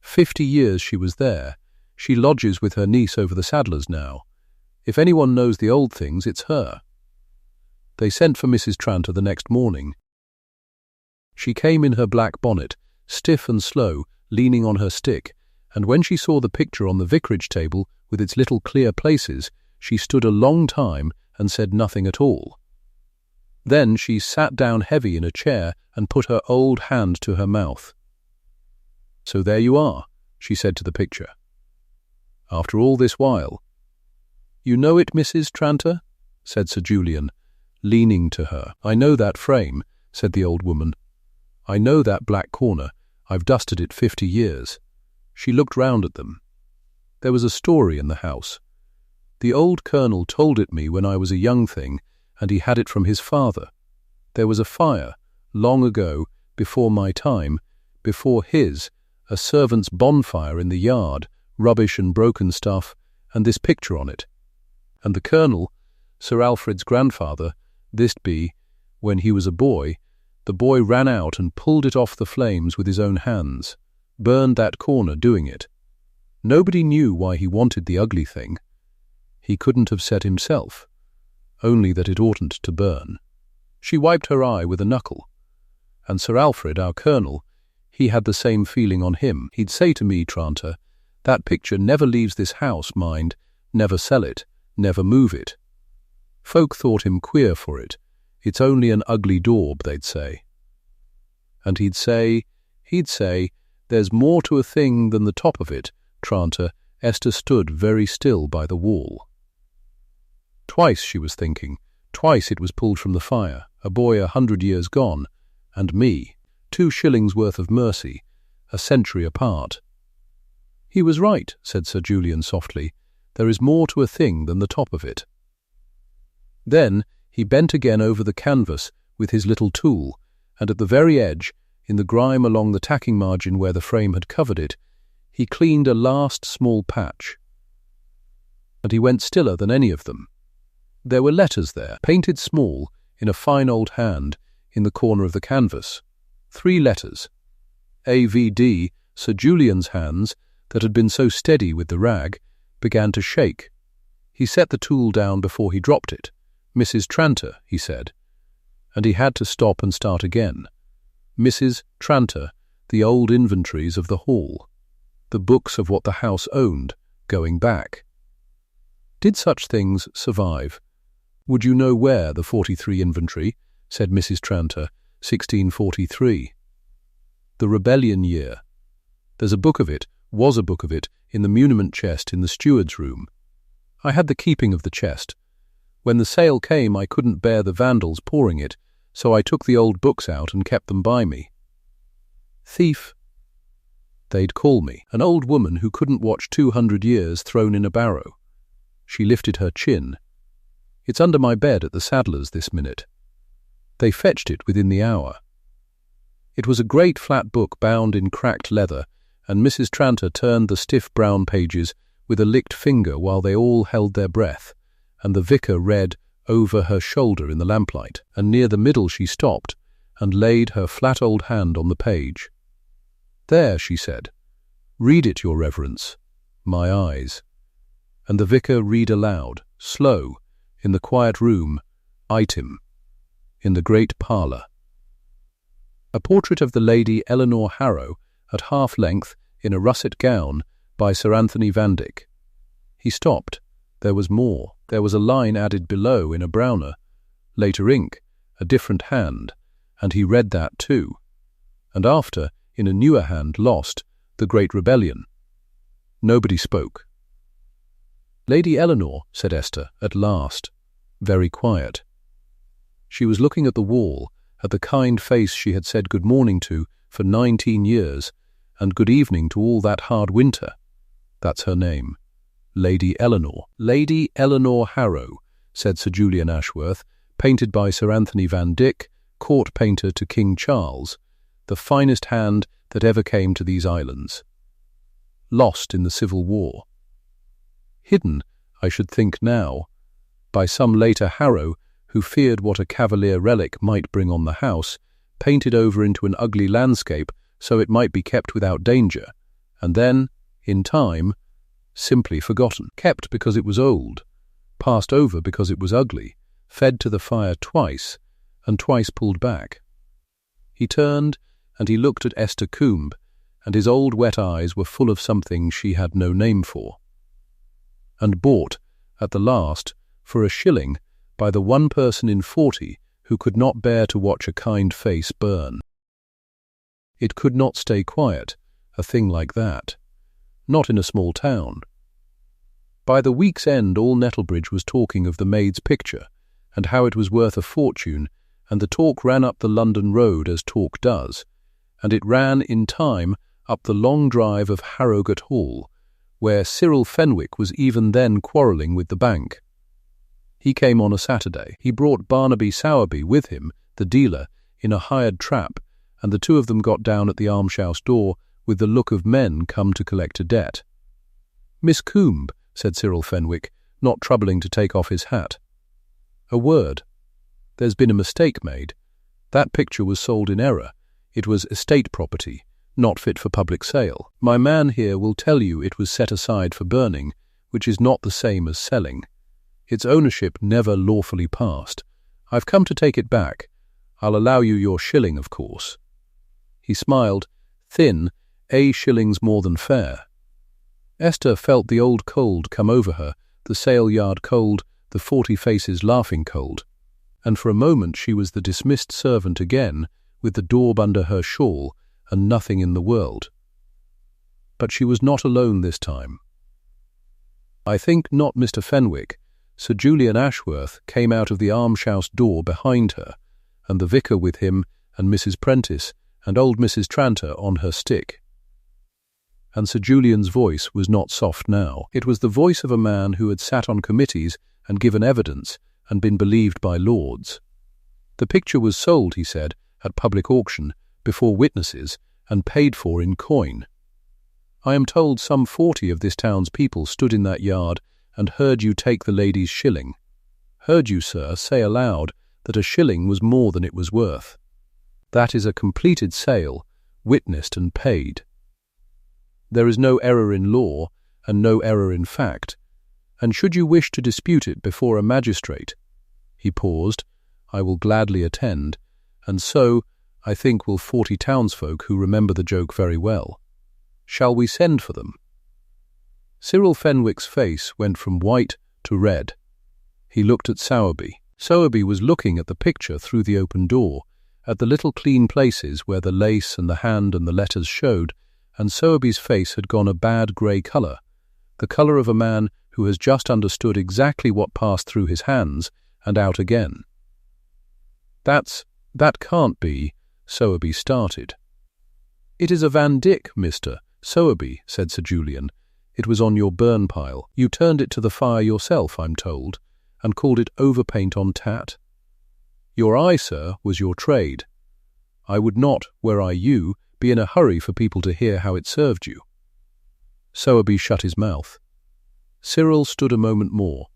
50 years she was there. She lodges with her niece over the saddler's now. If anyone knows the old things, it's her. They sent for Mrs. Tranter the next morning. She came in her black bonnet, stiff and slow, leaning on her stick, and when she saw the picture on the vicarage table with its little clear places, she stood a long time and said nothing at all. Then she sat down heavy in a chair and put her old hand to her mouth. So there you are, she said to the picture. After all this while. You know it, Mrs. Tranter? Said Sir Julian, leaning to her. I know that frame, said the old woman. I know that black corner. I've dusted it 50 years. She looked round at them. There was a story in the house. The old colonel told it me when I was a young thing, and he had it from his father. There was a fire, long ago, before my time, before his, a servant's bonfire in the yard, rubbish and broken stuff, and this picture on it. And the colonel, Sir Alfred's grandfather, this'd be, when he was a boy, the boy ran out and pulled it off the flames with his own hands, burned that corner doing it. Nobody knew why he wanted the ugly thing. He couldn't have said himself, only that it oughtn't to burn. She wiped her eye with a knuckle. And Sir Alfred, our colonel, He had the same feeling on him. He'd say to me, Tranter, "That picture never leaves this house, mind. Never sell it, never move it." Folk thought him queer for it. "It's only an ugly daub," they'd say. And he'd say, "There's more to a thing than the top of it." Tranter, Esther stood very still by the wall. Twice, she was thinking, twice it was pulled from the fire, a boy 100 years gone, and me, 2 shillings worth of mercy, a century apart. "He was right," said Sir Julian softly. "There is more to a thing than the top of it." Then he bent again over the canvas with his little tool, and at the very edge, in the grime along the tacking margin where the frame had covered it, he cleaned a last small patch. And he went stiller than any of them. There were letters there, painted small, in a fine old hand, in the corner of the canvas. 3 letters. A.V.D. Sir Julian's hands, that had been so steady with the rag, began to shake. He set the tool down before he dropped it. "Mrs. Tranter," he said. And he had to stop and start again. Mrs. Tranter, the old inventories of the hall. The books of what the house owned, going back. Did such things survive? "Would you know where, the 43 inventory?" said Mrs. Tranter, 1643. "The rebellion year. There's a book of it, was a book of it, in the muniment chest in the steward's room. I had the keeping of the chest. When the sale came I couldn't bear the vandals pouring it, so I took the old books out and kept them by me." "Thief," they'd call me, an old woman who couldn't watch 200 years thrown in a barrow. She lifted her chin. "It's under my bed at the saddler's this minute." They fetched it within the hour. It was a great flat book bound in cracked leather, and Mrs. Tranter turned the stiff brown pages with a licked finger while they all held their breath, and the vicar read over her shoulder in the lamplight, and near the middle she stopped and laid her flat old hand on the page. "There," she said, "read it, your reverence." "My eyes." And the vicar read aloud, slow, in the quiet room, item, in the great parlour. A portrait of the Lady Eleanor Harrow, at half length, in a russet gown, by Sir Anthony Van Dyck. He stopped. There was more. There was a line added below in a browner, later ink, a different hand, and he read that too. And after, in a newer hand, lost, the Great Rebellion. Nobody spoke. "Lady Eleanor," said Esther, at last, very quiet. She was looking at the wall, at the kind face she had said good morning to for 19 years, and good evening to all that hard winter. That's her name. Lady Eleanor. "Lady Eleanor Harrow," said Sir Julian Ashworth, "painted by Sir Anthony Van Dyck, court painter to King Charles, the finest hand that ever came to these islands. Lost in the Civil War. Hidden, I should think now, by some later Harrow who feared what a cavalier relic might bring on the house, painted over into an ugly landscape so it might be kept without danger, and then, in time, simply forgotten. Kept because it was old, passed over because it was ugly, fed to the fire twice, and twice pulled back." He turned and he looked at Esther Coombe, and his old wet eyes were full of something she had no name for. "And bought, at the last, for a shilling, by the one person in 40 who could not bear to watch a kind face burn. It could not stay quiet, a thing like that. Not in a small town. By the week's end all Nettlebridge was talking of the Maid's picture, and how it was worth a fortune, and the talk ran up the London road as talk does, and it ran in time up the long drive of Harrowgate Hall, where Cyril Fenwick was even then quarrelling with the bank. He came on a Saturday. He brought Barnaby Sowerby with him, the dealer, in a hired trap, and the two of them got down at the almshouse door with the look of men come to collect a debt. "Miss Coombe," said Cyril Fenwick, not troubling to take off his hat. "A word. There's been a mistake made. That picture was sold in error. It was estate property, not fit for public sale. My man here will tell you it was set aside for burning, which is not the same as selling. Its ownership never lawfully passed. I've come to take it back. I'll allow you your shilling, of course." He smiled. thin, shillings more than fair. Esther felt the old cold come over her, the sale-yard cold, the 40 faces laughing cold, and for a moment she was the dismissed servant again, with the daub under her shawl and nothing in the world. But she was not alone this time. I think not Mr. Fenwick. Sir Julian Ashworth came out of the almshouse door behind her, and the vicar with him, and Mrs. Prentice, and old Mrs. Tranter on her stick. And Sir Julian's voice was not soft now. It was the voice of a man who had sat on committees and given evidence and been believed by lords. The picture was sold, he said, at public auction, before witnesses, and paid for in coin. I am told some 40 of this town's people stood in that yard and heard you take the lady's shilling. Heard you, sir, say aloud that a shilling was more than it was worth. That is a completed sale, witnessed and paid. There is no error in law, and no error in fact, and should you wish to dispute it before a magistrate— He paused. I will gladly attend, and so, I think, will 40 townsfolk who remember the joke very well. Shall we send for them? Cyril Fenwick's face went from white to red. He looked at Sowerby. Sowerby was looking at the picture through the open door, at the little clean places where the lace and the hand and the letters showed, and Sowerby's face had gone a bad grey colour, the colour of a man who has just understood exactly what passed through his hands and out again. That can't be, Sowerby started. It is a Van Dyck, Mr. Sowerby, said Sir Julian. It was on your burn pile. You turned it to the fire yourself, I'm told, and called it overpaint on tat. Your eye, sir, was your trade. I would not, were I you, be in a hurry for people to hear how it served you. Sowerby shut his mouth. Cyril stood a moment more.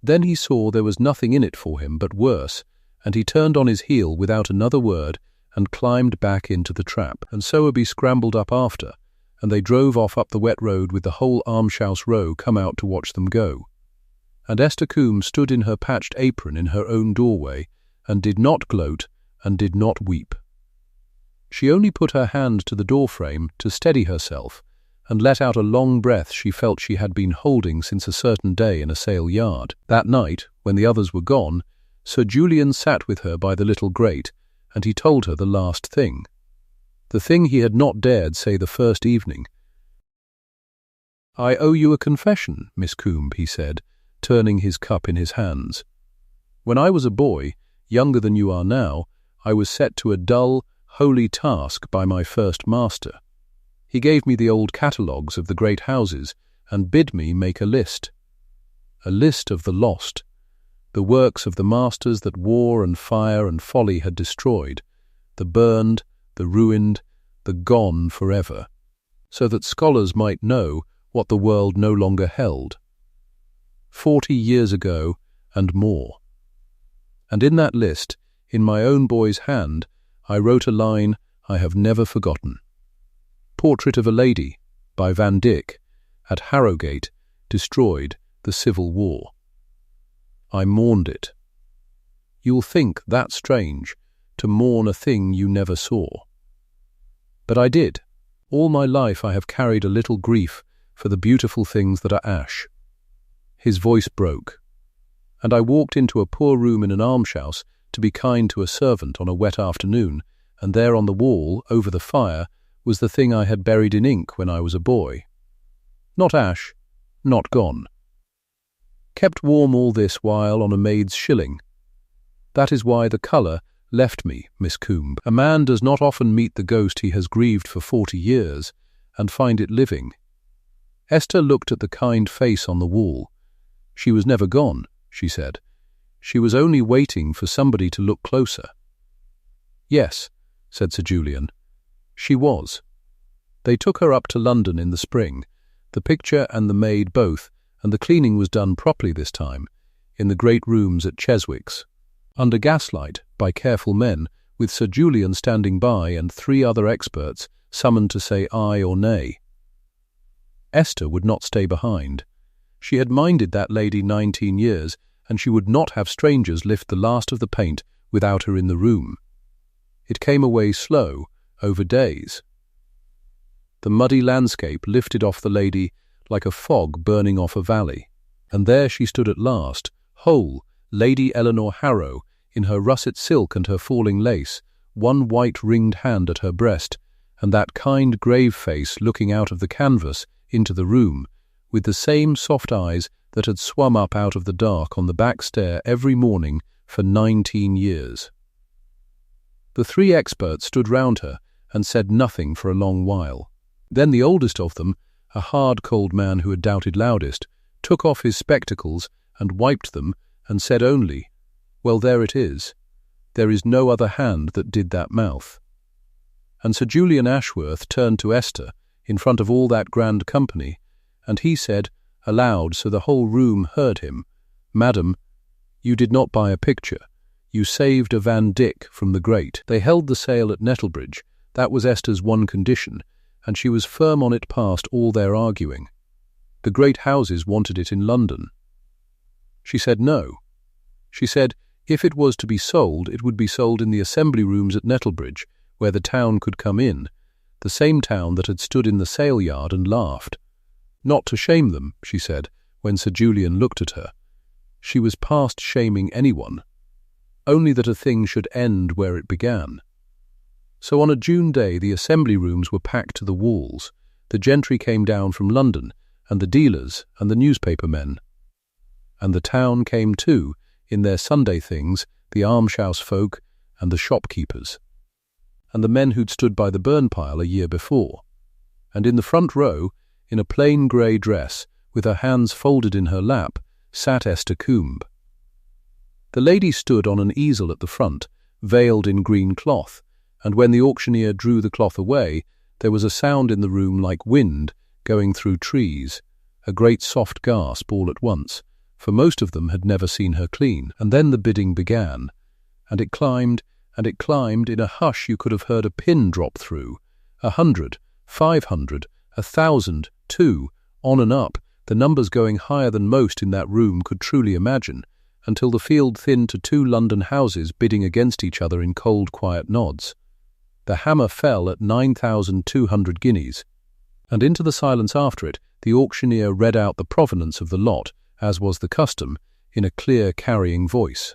Then he saw there was nothing in it for him but worse, and he turned on his heel without another word and climbed back into the trap, and Sowerby scrambled up after, and they drove off up the wet road with the whole almshouse row come out to watch them go. And Esther Coombe stood in her patched apron in her own doorway, and did not gloat and did not weep. She only put her hand to the door-frame to steady herself, and let out a long breath she felt she had been holding since a certain day in a sale yard. That night, when the others were gone, Sir Julian sat with her by the little grate, and he told her the last thing. The thing he had not dared say the first evening. I owe you a confession, Miss Coombe, he said, turning his cup in his hands. When I was a boy, younger than you are now, I was set to a dull, holy task by my first master. He gave me the old catalogues of the great houses and bid me make a list of the lost, the works of the masters that war and fire and folly had destroyed, the burned, the ruined, the gone forever, so that scholars might know what the world no longer held. 40 years ago and more. And in that list, in my own boy's hand, I wrote a line I have never forgotten. Portrait of a Lady, by Van Dyck, at Harrowgate, destroyed the Civil War. I mourned it. You'll think that strange, to mourn a thing you never saw. But I did. All my life I have carried a little grief for the beautiful things that are ash. His voice broke, and I walked into a poor room in an almshouse to be kind to a servant on a wet afternoon, and there on the wall, over the fire, was the thing I had buried in ink when I was a boy. Not ash, not gone. Kept warm all this while on a maid's shilling. That is why the colour left me, Miss Coombe. A man does not often meet the ghost he has grieved for 40 years, and find it living. Esther looked at the kind face on the wall. She was never gone, she said. She was only waiting for somebody to look closer. Yes, said Sir Julian. She was. They took her up to London in the spring, the picture and the maid both, and the cleaning was done properly this time, in the great rooms at Cheswick's, under gaslight, by careful men, with Sir Julian standing by and 3 other experts summoned to say aye or nay. Esther would not stay behind. She had minded that lady 19 years, and she would not have strangers lift the last of the paint without her in the room. It came away slow, over days. The muddy landscape lifted off the lady like a fog burning off a valley. And there she stood at last, whole, Lady Eleanor Harrow, in her russet silk and her falling lace, one white ringed hand at her breast, and that kind grave face looking out of the canvas into the room, with the same soft eyes that had swum up out of the dark on the back stair every morning for 19 years. The three experts stood round her and said nothing for a long while. Then the oldest of them, a hard, cold man who had doubted loudest, took off his spectacles and wiped them and said only, "Well, there it is. There is no other hand that did that mouth." And Sir Julian Ashworth turned to Esther in front of all that grand company, and he said, aloud so the whole room heard him, "Madam, you did not buy a picture. You saved a Van Dyck from the grate." They held the sale at Nettlebridge. That was Esther's one condition, and she was firm on it past all their arguing. The great houses wanted it in London. She said no. She said if it was to be sold, it would be sold in the assembly rooms at Nettlebridge, where the town could come in, the same town that had stood in the sale yard and laughed. Not to shame them, she said, when Sir Julian looked at her. She was past shaming anyone. Only that a thing should end where it began. So on a June day the assembly rooms were packed to the walls. The gentry came down from London, and the dealers, and the newspaper men. And the town came too, in their Sunday things, the almshouse folk, and the shopkeepers. And the men who'd stood by the burn pile a year before. And in the front row, in a plain grey dress, with her hands folded in her lap, sat Esther Coombe. The lady stood on an easel at the front, veiled in green cloth, and when the auctioneer drew the cloth away, there was a sound in the room like wind going through trees, a great soft gasp all at once, for most of them had never seen her clean. And then the bidding began, and it climbed in a hush you could have heard a pin drop through. 100, 500, 1,000, 2, on and up, the numbers going higher than most in that room could truly imagine, until the field thinned to 2 London houses bidding against each other in cold, quiet nods. The hammer fell at 9,200 guineas, and into the silence after it the auctioneer read out the provenance of the lot, as was the custom, in a clear, carrying voice.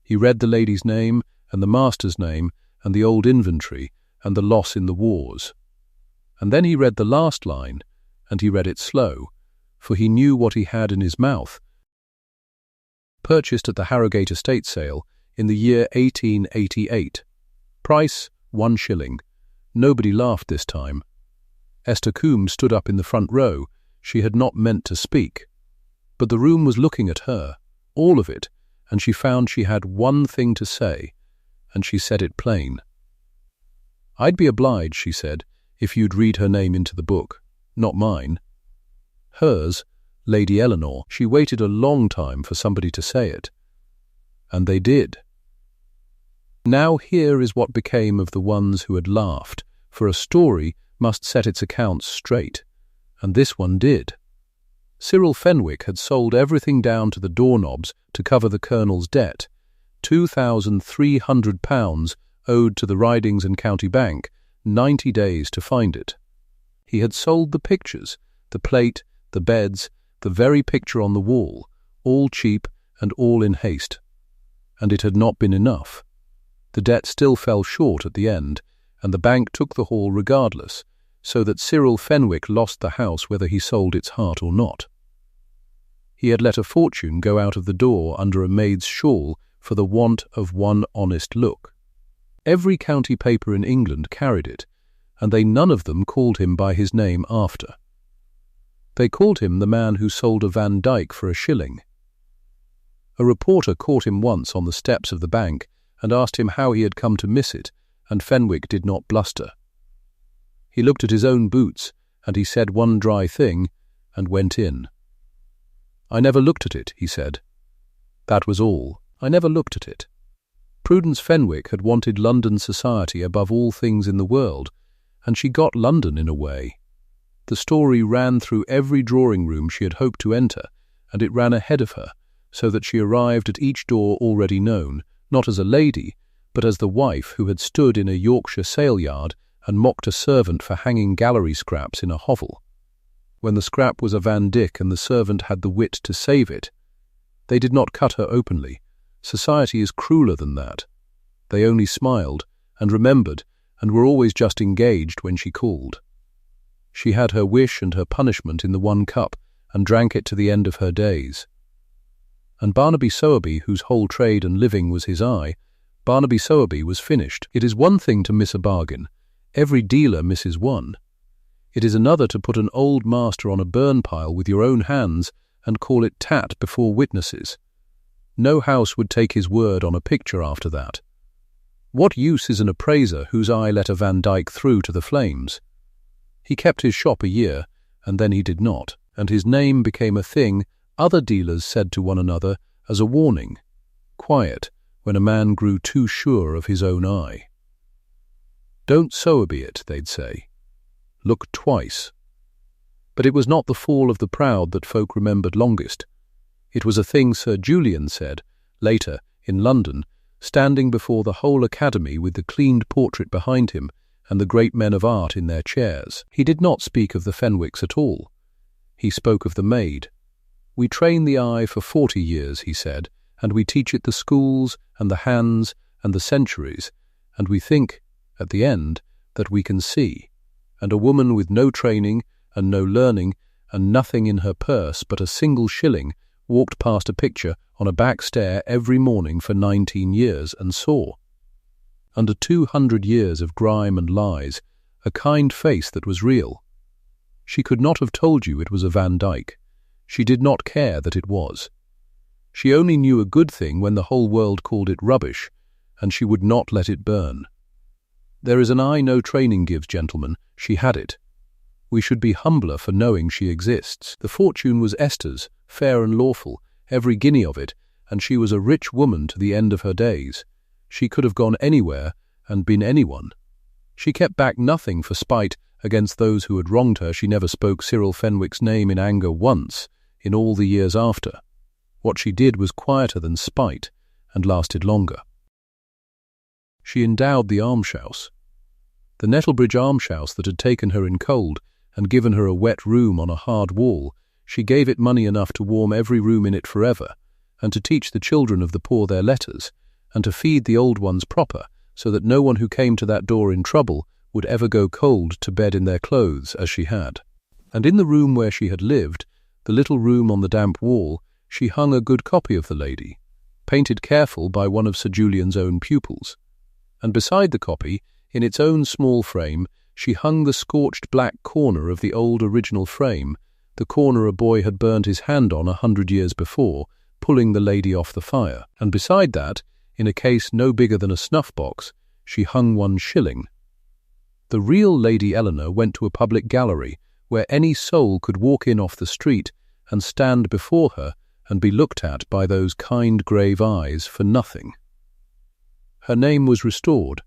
He read the lady's name, and the master's name, and the old inventory, and the loss in the wars. And then he read the last line, and he read it slow, for he knew what he had in his mouth. Purchased at the Harrowgate estate sale in the year 1888. Price, 1 shilling. Nobody laughed this time. Esther Coombe stood up in the front row. She had not meant to speak. But the room was looking at her, all of it, and she found she had one thing to say, and she said it plain. "I'd be obliged," she said, "if you'd read her name into the book. Not mine. Hers, Lady Eleanor." She waited a long time for somebody to say it. And they did. Now here is what became of the ones who had laughed, for a story must set its accounts straight, and this one did. Cyril Fenwick had sold everything down to the doorknobs to cover the Colonel's debt, £2,300 owed to the Ridings and County Bank, 90 days to find it. He had sold the pictures, the plate, the beds, the very picture on the wall, all cheap and all in haste. And it had not been enough. The debt still fell short at the end, and the bank took the hall regardless, so that Cyril Fenwick lost the house whether he sold its heart or not. He had let a fortune go out of the door under a maid's shawl for the want of one honest look. Every county paper in England carried it, and they none of them called him by his name after. They called him the man who sold a Van Dyck for a shilling. A reporter caught him once on the steps of the bank and asked him how he had come to miss it, and Fenwick did not bluster. He looked at his own boots, and he said one dry thing, and went in. "I never looked at it," he said. That was all. I never looked at it. Prudence Fenwick had wanted London society above all things in the world, and she got London in a way. The story ran through every drawing-room she had hoped to enter, and it ran ahead of her, so that she arrived at each door already known, not as a lady, but as the wife who had stood in a Yorkshire sale yard and mocked a servant for hanging gallery scraps in a hovel. When the scrap was a Van Dyck and the servant had the wit to save it, they did not cut her openly. Society is crueler than that. They only smiled and remembered and were always just engaged when she called. She had her wish and her punishment in the one cup and drank it to the end of her days. And Barnaby Sowerby, whose whole trade and living was his eye, Barnaby Sowerby was finished. It is one thing to miss a bargain. Every dealer misses one. It is another to put an old master on a burn pile with your own hands and call it tat before witnesses. No house would take his word on a picture after that. What use is an appraiser whose eye let a Van Dyck through to the flames? He kept his shop a year, and then he did not, and his name became a thing other dealers said to one another as a warning. Quiet, when a man grew too sure of his own eye. Don't Sowerby it, they'd say. Look twice. But it was not the fall of the proud that folk remembered longest. It was a thing Sir Julian said, later, in London, standing before the whole Academy with the cleaned portrait behind him and the great men of art in their chairs. He did not speak of the Fenwicks at all. He spoke of the Maid. We train the eye for 40 years, he said, and we teach it the schools and the hands and the centuries, and we think, at the end, that we can see. And a woman with no training and no learning and nothing in her purse but a single shilling walked past a picture on a back stair every morning for 19 years and saw, under 200 years of grime and lies, a kind face that was real. She could not have told you it was a Van Dyck. She did not care that it was. She only knew a good thing when the whole world called it rubbish, and she would not let it burn. There is an eye no training gives, gentlemen. She had it. We should be humbler for knowing she exists. The fortune was Esther's, fair and lawful, every guinea of it, and she was a rich woman to the end of her days. She could have gone anywhere and been anyone. She kept back nothing for spite against those who had wronged her. She never spoke Cyril Fenwick's name in anger once in all the years after. What she did was quieter than spite and lasted longer. She endowed the almshouse. The Nettlebridge almshouse that had taken her in cold and given her a wet room on a hard wall, she gave it money enough to warm every room in it forever, and to teach the children of the poor their letters, and to feed the old ones proper, so that no one who came to that door in trouble would ever go cold to bed in their clothes as she had. And in the room where she had lived, the little room on the damp wall, she hung a good copy of the lady, painted careful by one of Sir Julian's own pupils. And beside the copy, in its own small frame, she hung the scorched black corner of the old original frame, the corner a boy had burned his hand on 100 years before, pulling the lady off the fire. And beside that, in a case no bigger than a snuff-box, she hung 1 shilling. The real Lady Eleanor went to a public gallery where any soul could walk in off the street and stand before her and be looked at by those kind grave eyes for nothing. Her name was restored,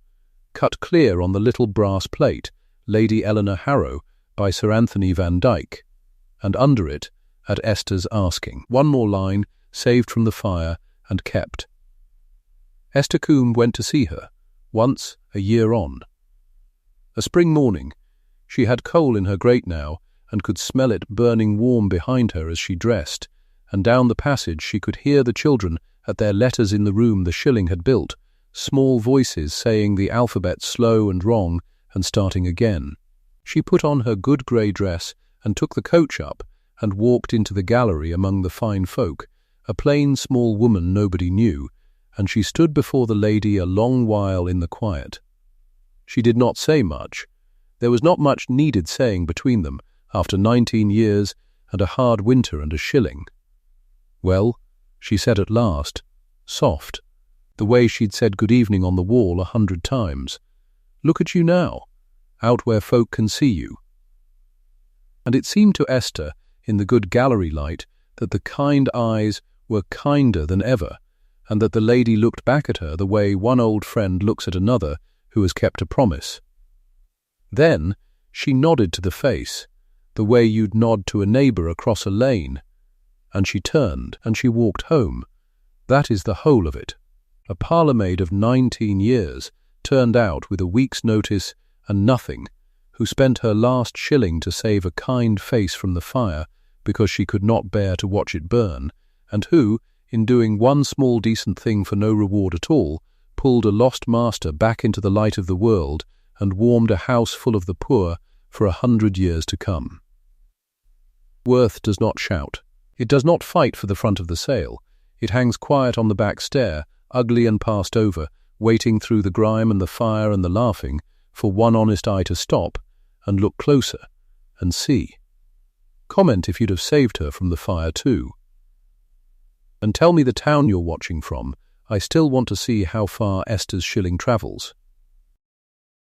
cut clear on the little brass plate, Lady Eleanor Harrow, by Sir Anthony Van Dyck, and under it, at Esther's asking. 1 more line, saved from the fire and kept. Esther Coombe went to see her, once a year on. A spring morning, she had coal in her grate now, and could smell it burning warm behind her as she dressed, and down the passage she could hear the children at their letters in the room the Shilling had built, small voices saying the alphabet slow and wrong and starting again. She put on her good grey dress and took the coach up and walked into the gallery among the fine folk, a plain small woman nobody knew, and she stood before the lady a long while in the quiet. She did not say much. There was not much needed saying between them, after 19 years and a hard winter and a shilling. Well, she said at last, soft, the way she'd said good evening on the wall 100 times. Look at you now, out where folk can see you. And it seemed to Esther, in the good gallery light, that the kind eyes were kinder than ever, and that the lady looked back at her the way one old friend looks at another who has kept a promise. Then she nodded to the face, the way you'd nod to a neighbour across a lane, and she turned and she walked home. That is the whole of it. A parlour-maid of 19 years, turned out with a week's notice and nothing, who spent her last shilling to save a kind face from the fire because she could not bear to watch it burn, and who, in doing one small decent thing for no reward at all, pulled a lost master back into the light of the world and warmed a house full of the poor for 100 years to come. Worth does not shout. It does not fight for the front of the sail. It hangs quiet on the back stair, ugly and passed over, waiting through the grime and the fire and the laughing for one honest eye to stop and look closer and see. Comment if you'd have saved her from the fire too. And tell me the town you're watching from. I still want to see how far Esther's shilling travels.